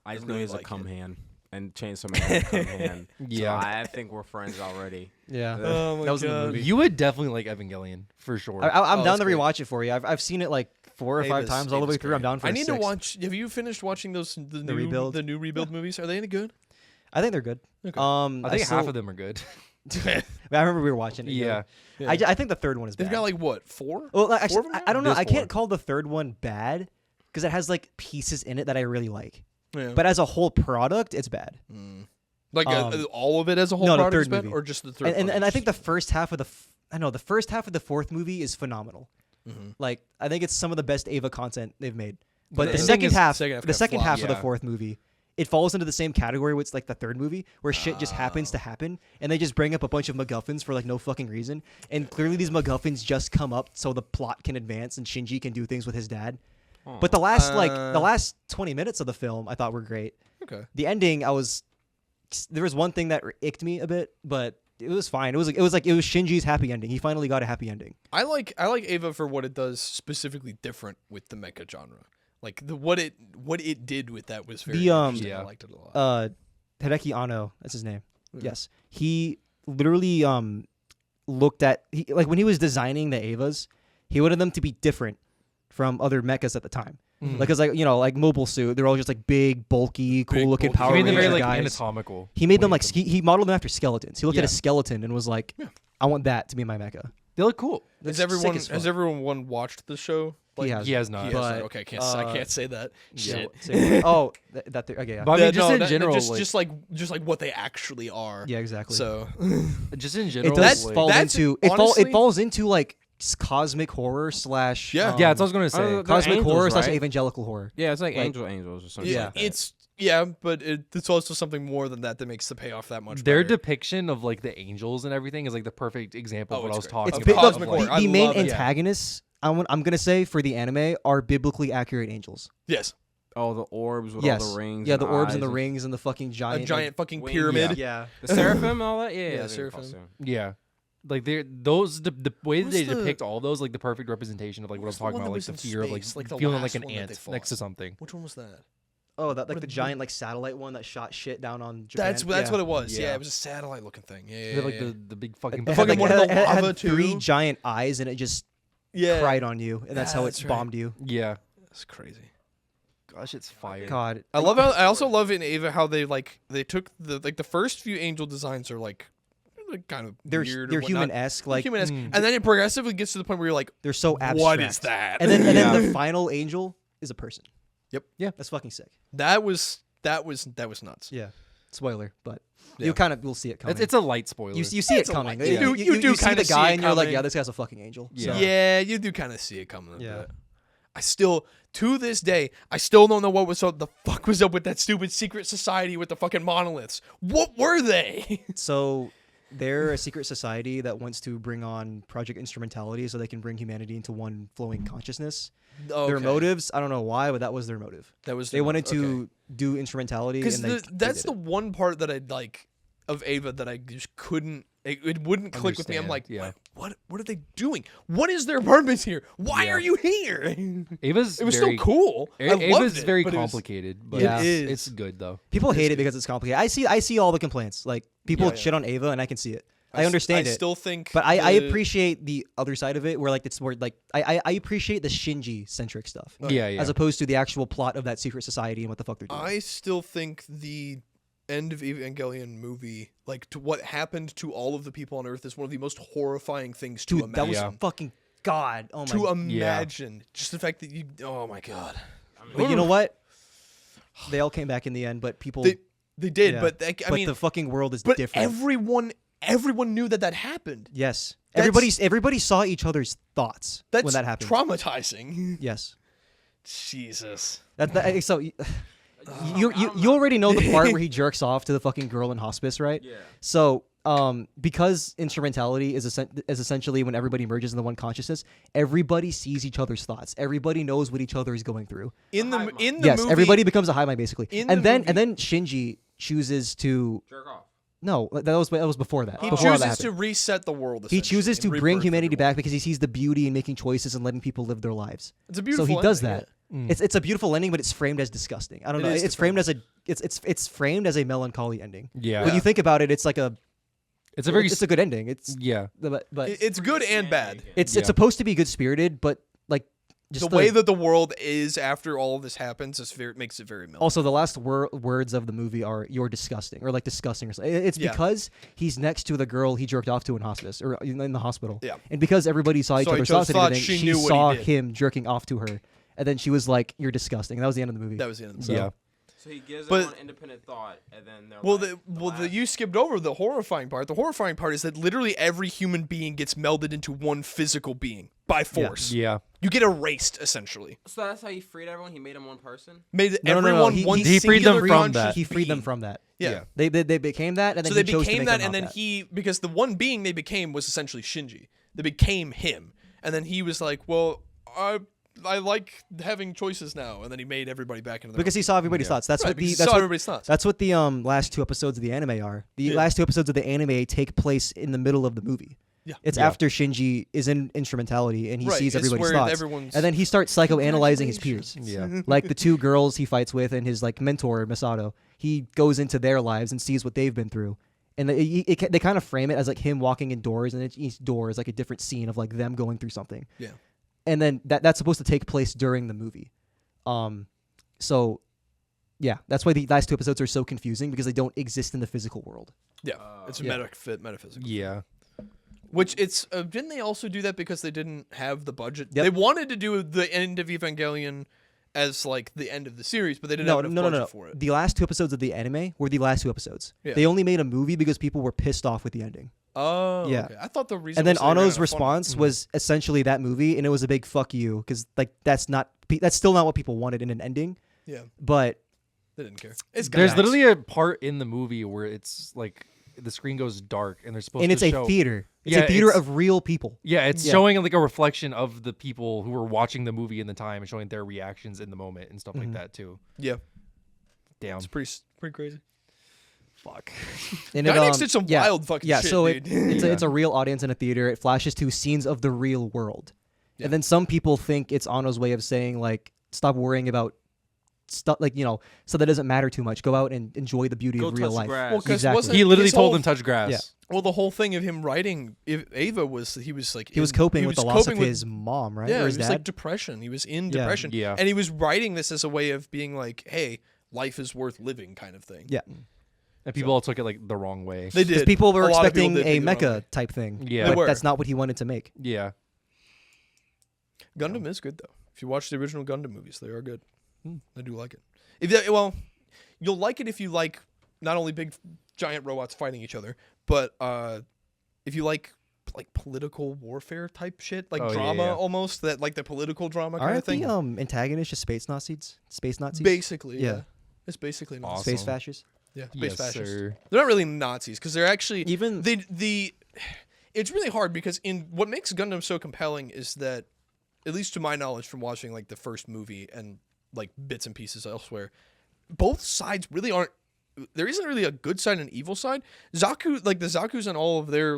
I just know he's a cum hand and Chainsaw Man is a cum hand. Yeah, so I think we're friends already. Yeah, oh my that was in the God. movie. You would definitely like Evangelion for sure. I'm down to rewatch it for you. I've seen it like 4 or 5 times all the way through. Great. I'm down for. I need to 6. watch. Have you finished watching the new Rebuild movies? Are they any good? I think they're good. Okay. I think half of them are good. I remember we were watching it. Yeah. I think the third one is bad. They've got like what 4? Well, actually, 4 of them I don't know. There's I can't 4. call the third one bad because it has like pieces in it that I really like. Yeah. But as a whole product, it's bad. Like all of it as a whole no, product the is third bad, movie. or just the third. And I think the first half of the first half of the fourth movie is phenomenal. Like I think it's some of the best Ava content they've made. But the second half of the fourth movie, it falls into the same category with like the third movie where shit just happens to happen and they just bring up a bunch of MacGuffins for like no fucking reason. And clearly these MacGuffins just come up so the plot can advance and Shinji can do things with his dad. But the last 20 minutes of the film I thought were great. Okay. The ending there was one thing that icked me a bit, but it was fine. It was Shinji's happy ending. He finally got a happy ending. I like Ava for what it does specifically different with the mecha genre. Like what it did with that was very interesting. I liked it a lot. Hideki Anno, that's his name. Yes. He literally looked at when he was designing the Avas, he wanted them to be different from other mechas at the time. Like, cause like Mobile Suit, they're all just like big, bulky, cool looking Power Ranger guys. He made them very like anatomical. He made them like he modeled them after skeletons. He looked at a skeleton and was like, I want that to be my mecha. They look cool. Has everyone watched the show? Like, he has not. But, okay, I can't say that. Shit. Okay. Yeah. But I mean, just in general, just like what they actually are. Yeah, exactly. So, just in general, it falls into like cosmic horror slash. Yeah, that's what I was gonna say. Cosmic angels, horror right? / evangelical horror. Yeah, it's like angels or something. Yeah, like that. but it's also something more than that makes the payoff that much. Their better. depiction of like the angels and everything is like the perfect example of what I was talking It's about. cosmic horror. The main antagonists, I'm gonna say for the anime, are biblically accurate angels. Yes. Oh, the orbs with all the rings. Yeah, the orbs and the rings and the fucking giant. A giant fucking pyramid. Yeah. The seraphim and all that. Yeah, seraphim. Yeah. Like the way that they depict all those, like the perfect representation of like what I was talking about, like the fear of like feeling like an ant next to something. Which one was that? Oh, that like the giant like satellite one that shot shit down on Japan. That's what it was. Yeah, it was a satellite looking thing. Yeah, like the big fucking. It had, one of the lava had 3 giant eyes and it just cried on you, and that's how it bombed you. Yeah, that's crazy. Gosh, it's fire. God, I also love in Ava how they took the first few angel designs are like kind of they're weird. They're human-esque, like human-esque, and then it progressively gets to the point where you're like, they're so abstract. What is that? And then the final angel is a person. Yep. Yeah, that's fucking sick. That was nuts. Yeah. Spoiler, but you'll see it coming. It's a light spoiler. You see it coming. You do see the guy and you're like, yeah, this guy's a fucking angel. Yeah, you do kind of see it coming. Yeah. To this day, I still don't know what the fuck was up with that stupid secret society with the fucking monoliths. What were they? So they're a secret society that wants to bring on Project Instrumentality so they can bring humanity into one flowing consciousness. Okay. Their motives, I don't know why, but that was their motive. They wanted to do instrumentality. Because and that's the one part that I like of Ava that I just couldn't. It wouldn't click with me. I'm like, what are they doing? What is their purpose here? Why are you here? It was still cool. Ava's very complicated, but it's good though. People hate it because it's complicated. I see all the complaints. Like people shit on Ava, and I can see it. I understand it. I still think, but I appreciate the other side of it, where like it's more like I appreciate the Shinji centric stuff. As opposed to the actual plot of that secret society and what the fuck they're doing. I still think the end of Evangelion movie, like to what happened to all of the people on Earth, is one of the most horrifying things to imagine. That was fucking God. Oh my. To imagine, just the fact that you. Oh my God. But you know what? They all came back in the end, but people. They did, but I mean, the fucking world is but different. Everyone knew that happened. Yes. Everybody saw each other's thoughts when that happened. Traumatizing. Yes. Jesus. So you already know the part where he jerks off to the fucking girl in hospice, right? Yeah. So because instrumentality is essentially when everybody merges into one consciousness, everybody sees each other's thoughts. Everybody knows what each other is going through. In the yes, movie, everybody becomes a hive mind basically. And then Shinji chooses to jerk off. No, that was before that. He chooses to reset the world. He chooses to bring humanity back because he sees the beauty in making choices and letting people live their lives. It's a beautiful. So he does ending, that. Yeah. It's a beautiful ending, but it's framed as disgusting. I don't know. It's framed as it's framed as a melancholy ending. Yeah. When you think about it, it's like it's a good ending. It's but it's good and bad. It's supposed to be good spirited, but like just the way that the world is after all of this happens makes it very melancholy. Also, the last words of the movie are "you're disgusting" or like disgusting or something. It's because he's next to the girl he jerked off to in hospice or in the hospital. Yeah. And because everybody saw each other's thoughts and everything, she saw him jerking off to her. And then she was like, "You're disgusting." And that was the end of the movie. That was the end of the movie. Yeah. So he gives them one independent thought, and then you skipped over the horrifying part. The horrifying part is that literally every human being gets melded into one physical being by force. Yeah. You get erased essentially. So that's how he freed everyone. He made them one person. Made everyone one. He freed them from that. He freed them from that. Yeah. They became that, and then so they became that, and then because the one being they became was essentially Shinji. They became him, and then he was like, "Well, I like having choices now," and then he made everybody back into because he saw everybody's thoughts. That's what everybody's thoughts. That's what the last 2 episodes of the anime are. The last 2 episodes of the anime take place in the middle of the movie. Yeah. It's after Shinji is in instrumentality and he sees everybody's thoughts, and then he starts psychoanalyzing his peers. Yeah, like the 2 girls he fights with and his like mentor Masato. He goes into their lives and sees what they've been through. And they kind of frame it as like him walking indoors, and each door is like a different scene of like them going through something. Yeah. And then that's supposed to take place during the movie. So, yeah, that's why the last 2 episodes are so confusing because they don't exist in the physical world. Yeah, it's metaphysical. Yeah. Which didn't they also do that because they didn't have the budget? Yep. They wanted to do the end of Evangelion as like the end of the series, but they didn't have enough budget for it. The last 2 episodes of the anime were the last 2 episodes. Yeah. They only made a movie because people were pissed off with the ending. Oh, yeah. Okay. I thought the reason. And then Anno's response was essentially that movie, and it was a big fuck you because like that's still not what people wanted in an ending. Yeah, but they didn't care. There's literally a part in the movie where it's like the screen goes dark, and they're supposed to show. And it's a theater. It's a theater of real people. Yeah, it's showing like a reflection of the people who were watching the movie in the time and showing their reactions in the moment and stuff like that too. Yeah, damn, it's pretty crazy. Fuck. And Gainax did some wild fucking shit, so dude. It's a real audience in a theater. It flashes to scenes of the real world. Yeah. And then some people think it's Anno's way of saying, like, stop worrying about stuff, like, so that doesn't matter too much. Go out and enjoy the beauty of real life. Well, exactly. He literally told them touch grass. Yeah. Well, the whole thing of him writing Ava was he was coping with the loss of his mom, right? Yeah, or his it was dad? like depression. He was in depression. Yeah. And he was writing this as a way of being like, hey, life is worth living kind of thing. Yeah. And people all took it like the wrong way. They did. Because people were expecting a mecha type thing. Yeah. But that's not what he wanted to make. Yeah. Gundam is good, though. If you watch the original Gundam movies, they are good. I do like it. You'll like it if you like not only big giant robots fighting each other, but if you like like political warfare type shit, like Oh, drama yeah. almost, that like the political drama kind of Aren't thing. the antagonists just space Nazis? Space Nazis? Basically, Yeah. yeah. It's basically Nazis. Awesome. Space fascists? Yeah, space Yes, fascists. sir. They're not really Nazis because they're actually Even- the. It's really hard because in what makes Gundam so compelling is that, at least to my knowledge from watching like the first movie and like bits and pieces elsewhere, both sides really aren't. There isn't really a good side and evil side. Zaku, like the Zaku's and all of their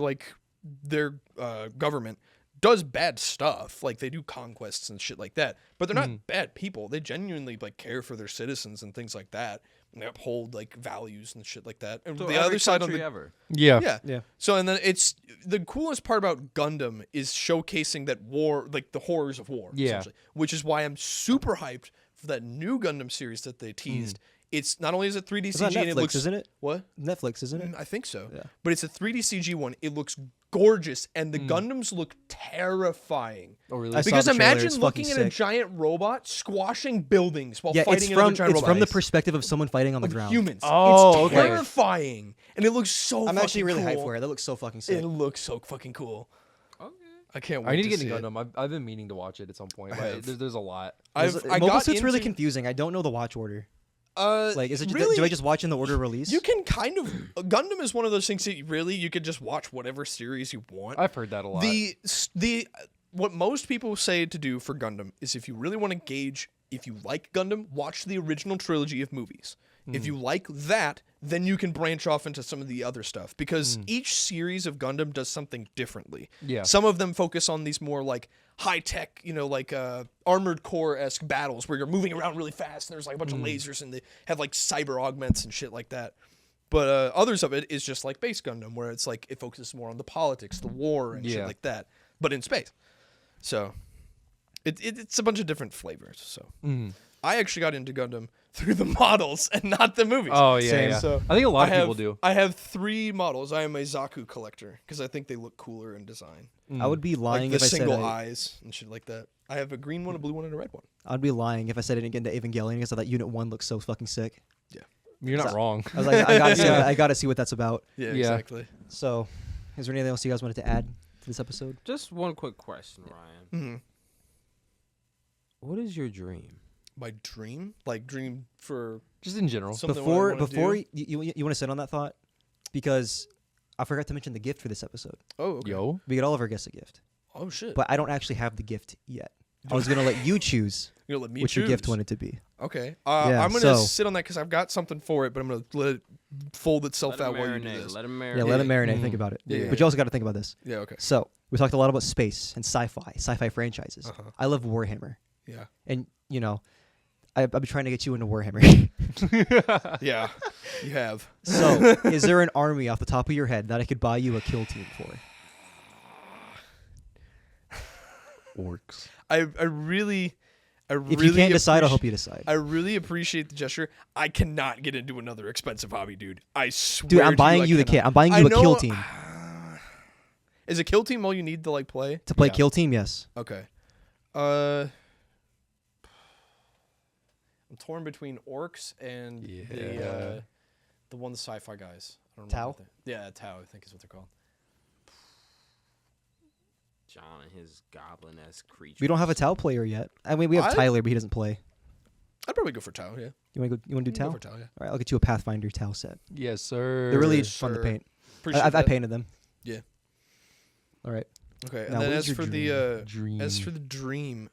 government does bad stuff. Like they do conquests and shit like that, but they're not bad people. They genuinely like care for their citizens and things like that. And they uphold like values and shit like that. And So the every other side on country the ever. Yeah. yeah. So and then it's the coolest part about Gundam is showcasing that war, like the horrors of war, Yeah. essentially. Which is why I'm super hyped for that new Gundam series that they teased. It's not only is it 3D It's CG on and it Netflix, looks isn't it? What? Netflix, isn't it? I think so. Yeah. But it's a 3D CG one. It looks gorgeous and the Gundams look terrifying. Oh, really? I saw Because the trailer, imagine it's looking fucking at a sick. giant robot squashing buildings while Yeah, fighting another giant robot. from the perspective of someone fighting on the of ground. humans. Oh, it's okay. terrifying. And it looks so I'm actually really cool. hyped for it. That looks so fucking sick. It looks so fucking cool. Okay. I can't wait I need to get see into it. Gundam. I've been meaning to watch it at some point. I But have. there's a lot. I Mobile got Suit's really into- confusing. I don't know the watch order. Like, is it? really, Do I just watch in the order of release? You can kind of Gundam is one of those things that you could just watch whatever series you want. I've heard that a lot. The what most people say to do for Gundam is if you really want to gauge if you like Gundam, watch the original trilogy of movies. If you like that, then you can branch off into some of the other stuff because each series of Gundam does something differently. Yeah. Some of them focus on these more like high tech, like Armored Core-esque battles where you're moving around really fast and there's like a bunch of lasers and they have like cyber augments and shit like that. But others of it is just like base Gundam where it's like it focuses more on the politics, the war and shit Yeah. like that, but in space. So it's a bunch of different flavors. So I actually got into Gundam through the models and not the movies. Oh yeah, Same. yeah. So I think a lot of have- people do. I have 3 models. I am a Zaku collector because I think they look cooler in design. I would be lying Like if the I said single I, eyes and shit like that. I have a green one, a blue one, and a red one. I'd be lying if I said I didn't get into Evangelion because I thought Unit 1 looks so fucking sick. You're not wrong. I was like, I gotta see. Yeah. I gotta see what that's about. Yeah, Yeah. exactly. So, is there anything else you guys wanted to add to this episode? Just one quick question, Ryan. What is your dream? My dream? Like dream for Just in general. something Before I wanna before do? you want to sit on that thought, because I forgot to mention the gift for this episode. Oh, okay. Yo. We get all of our guests a gift, Oh, shit. but I don't actually have the gift yet. I was gonna let you choose You're gonna let me which your gift choose? wanted to be. Okay. Yeah, I'm gonna so- sit on that because I've got something for it, but I'm gonna let it fold itself Let out him while you do marinate. this. Let him marinate. Yeah, let it marinate. Mhm. Think about it. Yeah, But you also got to think about this. Yeah. Okay. So we talked a lot about space and sci-fi franchises. Uh-huh. I love Warhammer, Yeah. and I've been trying to get you into Warhammer. Yeah. You have. So, is there an army off the top of your head that I could buy you a kill team for? Orcs. I really. If you can't decide, I'll help you decide. I really appreciate the gesture. I cannot get into another expensive hobby, dude. I swear. Dude, I'm to buying I you the cannot. kit. I'm buying I you a know- kill team. Is a kill team all you need to like play? To play Yeah. kill team, yes. Okay. I'm torn between orcs and Yeah. the one the sci-fi guys. I don't Tau? what yeah, Tau, I think is what they're called. John and his goblin-esque creature. We don't have a Tau player yet. I mean, we have I- Tyler, but he doesn't play. I'd probably go for Tau. Yeah. You want to do Go Tau? for Tau. Yeah. All right, I'll get you a Pathfinder Tau set. Yes, sir. They're really fun to Sure. paint. Appreciate I that. painted them. Yeah. All right. Okay. Now, And then what as is your for dream? as for the dream,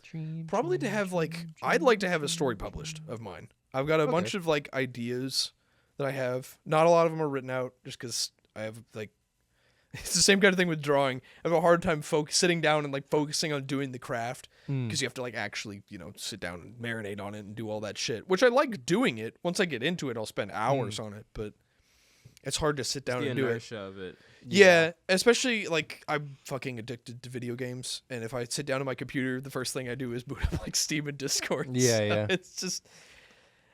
Dream, probably to have like I'd like to have a story published of mine. I've got a bunch of like ideas that I have. Not a lot of them are written out just because I have like it's the same kind of thing with drawing. I have a hard time sitting down and like focusing on doing the craft because you have to like actually sit down and marinate on it and do all that shit. Which I like doing it. Once I get into it, I'll spend hours on it, but it's hard to sit down the and do it. inertia of it. Yeah, especially like I'm fucking addicted to video games, and if I sit down at my computer, the first thing I do is boot up like Steam and Discord. Uh, Yeah, So yeah.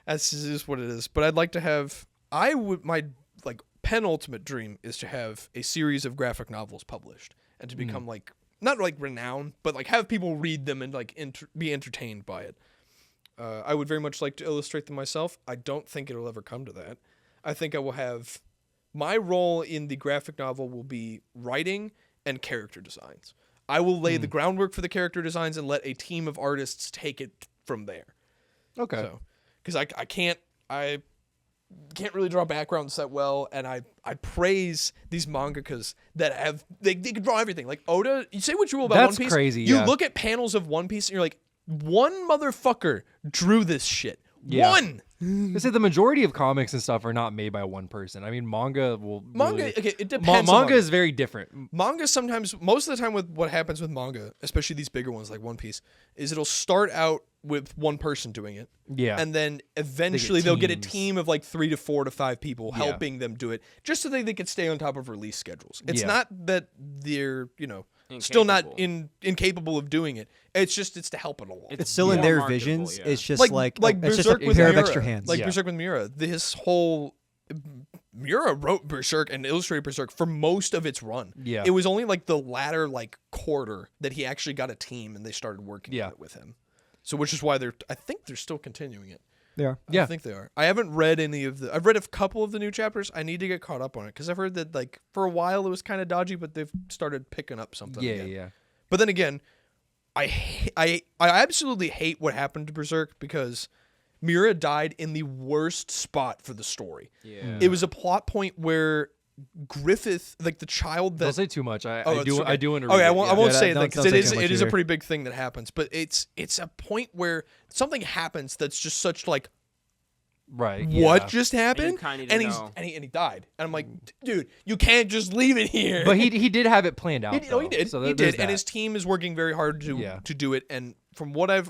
that's just what it is. But I'd like to have. My like penultimate dream is to have a series of graphic novels published and to become like not like renowned, but like have people read them and like be entertained by it. I would very much like to illustrate them myself. I don't think it'll ever come to that. I think I will have my role in the graphic novel will be writing and character designs. I will lay the groundwork for the character designs and let a team of artists take it from there. Okay. So, because I can't really draw backgrounds that well, and I praise these mangakas that have they can draw everything. Like Oda, you say what you will about That's One Piece. crazy, You yeah. look at panels of One Piece and you're like, one motherfucker drew this shit. Yeah. One. I say the majority of comics and stuff are not made by one person. I mean, manga will. Okay, it depends. on Manga is very different. Manga sometimes, most of the time, with what happens with manga, especially these bigger ones like One Piece, is it'll start out with one person doing it. Yeah. And then eventually they'll get a teams. team of like 3 to 4 to 5 people helping them do it, just so they can stay on top of release schedules. It's not that they're, still not incapable of doing it. It's just it's to help it along. It's still in more their marketable, visions. yeah. It's just like it's just Berserk a with pair Miura. of extra hands. Like Berserk with Miura. His whole Miura wrote Berserk and illustrated Berserk for most of its run. Yeah. It was only like the latter quarter that he actually got a team and they started working on it with him. So which is why I think they're still continuing it. They are. Yeah. I think they are. I haven't read any of I've read a couple of the new chapters. I need to get caught up on it because I've heard that for a while it was kind of dodgy, but they've started picking up something. Yeah, again. yeah. But then again, I absolutely hate what happened to Berserk because Miura died in the worst spot for the story. Yeah. It was a plot point where Griffith, the child that Don't say too much. I it's do. okay. I do want to read Okay, it. I won't Yeah, say don't- that because don't it say too much is a either. pretty big thing that happens. But it's a point where something happens that's just such Right. what yeah. just happened, kinda need and to he's know. and he died, and I'm like, dude, you can't just leave it here. But he did have it planned out. He though. did. So He there's did, and that. his team is working very hard to do it. And from what I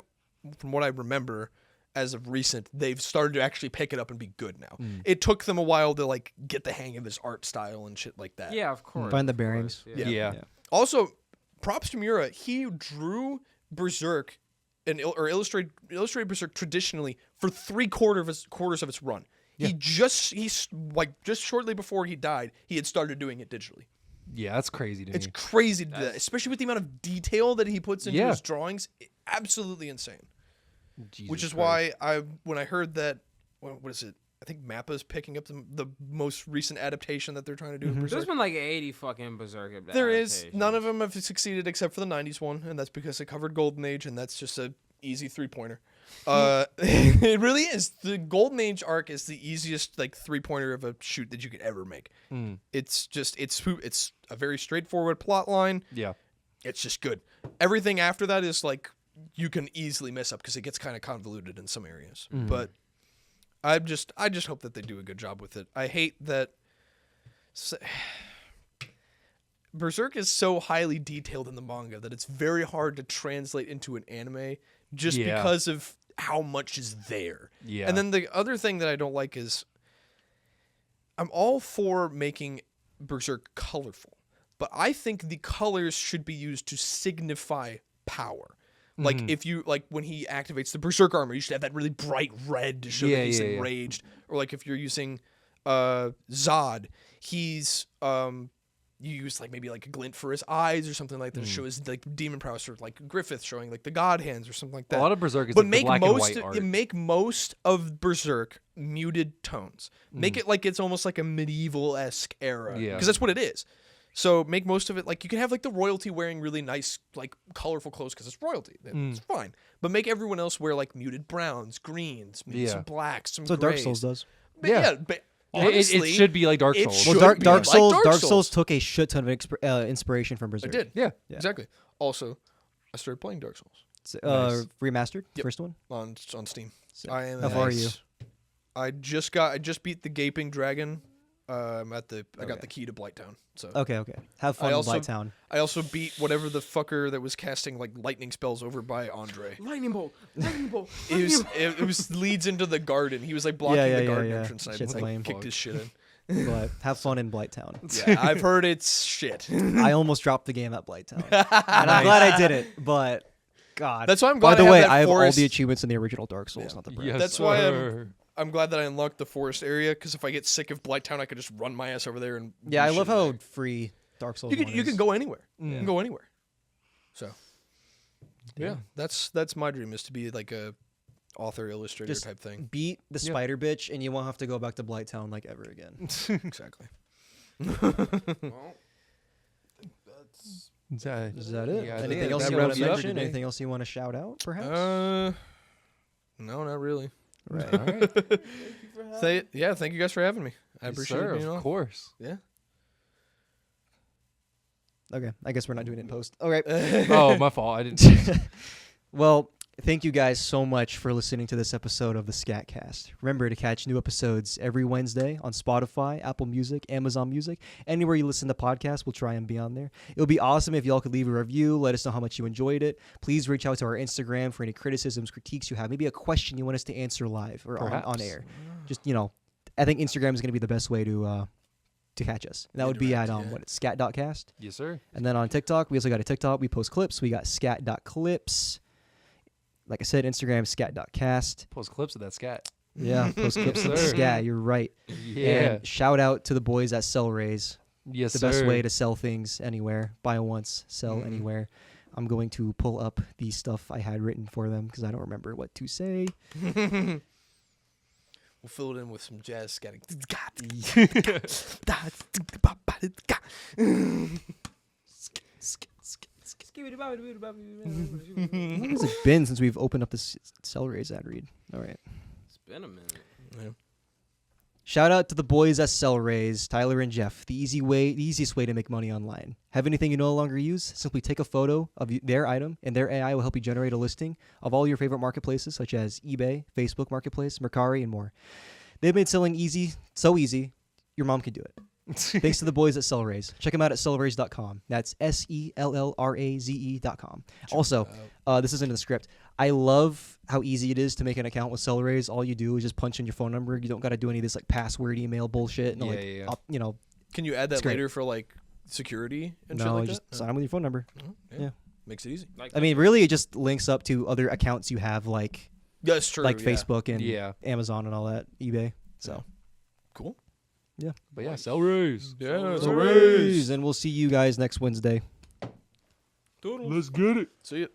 remember, as of recent, they've started to actually pick it up and be good now. It took them a while to get the hang of his art style and shit like that. Yeah, of course. Find the of bearings. course, Yeah. Also, props to Miura. He drew Berserk or illustrated Berserk traditionally for 3/4 of its run. Yeah. Just shortly before he died, he had started doing it digitally. Yeah, that's crazy to It's me. crazy to do that, especially with the amount of detail that he puts into his drawings. Absolutely insane. Jesus Which is Christ. why when I heard that, what is it? I think Mappa's picking up the most recent adaptation that they're trying to do. Of There's Berserk. been 80 fucking Berserk. There is. adaptations. None of them have succeeded except for the 90s one, and that's because it covered Golden Age, and that's just a easy 3-pointer. It really is. The Golden Age arc is the easiest 3-pointer of a shoot that you could ever make. It's just it's a very straightforward plot line. Yeah. It's just good. Everything after that is you can easily mess up because it gets kind of convoluted in some areas. But I just hope that they do a good job with it. I hate that Berserk is so highly detailed in the manga that it's very hard to translate into an anime just because of how much is there. Yeah. And then the other thing that I don't like is I'm all for making Berserk colorful, but I think the colors should be used to signify power. If you when he activates the Berserk armor, you should have that really bright red to show that he's enraged. Or if you're using Zod, he's you use maybe a glint for his eyes or something like that to show his demon prowess, or Griffith showing the god hands or something like that. A lot of Berserk is but the make black most and white art. make most of Berserk muted tones. Make it it's almost like a medieval-esque era, Yeah. because that's what it is. So make most of it you can have the royalty wearing really nice colorful clothes because it's royalty. It's fine. But make everyone else wear muted browns, greens, maybe some blacks, some That's what Dark grays. Souls does. But Yeah. but It honestly, should be like Dark it Souls. should Well, be Dark like Souls. Dark Dark Souls. Souls took a shit ton of inspiration from I Berserk. did. Yeah. Exactly. Also, I started playing Dark Souls Nice. Remastered, Yep. first one. on Steam. Sick. I am How far are you? I just beat the Gaping Dragon. I got the key to Blighttown. So Okay. Have fun in Blighttown. I also beat whatever the fucker that was casting lightning spells over by Andre. Lightning bolt. It was leads into the garden. He was blocking the garden entrance, and Shit's I lame. kicked his shit in. But have fun in Blighttown. Yeah, I've heard it's shit. I almost dropped the game at Blighttown, and I'm glad I didn't. But God, That's why I'm By glad the I way, have that I have all forest. the achievements in the original Dark Souls, Yeah. not the breath. Yes, That's why sir. I'm glad that I unlocked the forest area, because if I get sick of Blighttown, I could just run my ass over there and Yeah, I do love shit how there. free Dark Souls. you 1 can is. go anywhere. You can go anywhere. So yeah, that's my dream, is to be a author illustrator Just type thing. beat the spider bitch, and you won't have to go back to Blighttown ever again. Exactly. Well, Is that it? Yeah, Anything that else you want wraps to it up mention? today. Anything else you want to shout out, perhaps? no, not really. Right. All right. Thank you guys for having me. I appreciate it. Of course. Yeah. Okay. I guess we're not doing it in post. All right. Oh, my fault. I didn't. Well, thank you guys so much for listening to this episode of the Scat Cast. Remember to catch new episodes every Wednesday on Spotify, Apple Music, Amazon Music. Anywhere you listen to podcasts, we'll try and be on there. It would be awesome if y'all could leave a review. Let us know how much you enjoyed it. Please reach out to our Instagram for any criticisms, critiques you have. Maybe a question you want us to answer live or on air. Just, I think Instagram is going to be the best way to catch us. And that would be at scat.cast. Yes, sir. And then on TikTok, we also got a TikTok. We post clips. We got scat.clips. Like I said, Instagram, scat.cast. Post clips of that scat. Yeah, post clips of Sir. scat. You're right. Yeah. And shout out to the boys at Sell Raise. Yes, The sir. best way to sell things anywhere. Buy once, sell anywhere. I'm going to pull up the stuff I had written for them because I don't remember what to say. We'll fill it in with some jazz scatting. How long has it been since we've opened up this Sell Raise ad read? All right. It's been a minute. Yeah. Shout out to the boys at Sell Raise, Tyler and Jeff. The easiest way to make money online. Have anything you no longer use? Simply take a photo of their item, and their AI will help you generate a listing of all your favorite marketplaces, such as eBay, Facebook Marketplace, Mercari, and more. They've made selling so easy, your mom can do it. Thanks to the boys at Sellraise. Check them out at sellraise.com. That's SELLRAZE.com. Also, this isn't in the script. I love how easy it is to make an account with Sellraise. All you do is just punch in your phone number. You don't got to do any of this like password email bullshit. And, Can you add that later for like security and shit like just that? sign in with your phone number. Yeah. Makes it easy. Like I mean, really, it just links up to other accounts you have, like That's true. Facebook and Amazon and all that, eBay. So Cool. yeah. But yeah, Sell Raise. Yeah. Sellraise, and we'll see you guys next Wednesday. Let's get it. See ya.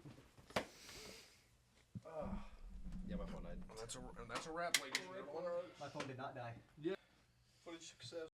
Yeah, my phone died. That's a wrap, ladies and gentlemen. My phone did not die. Footage success.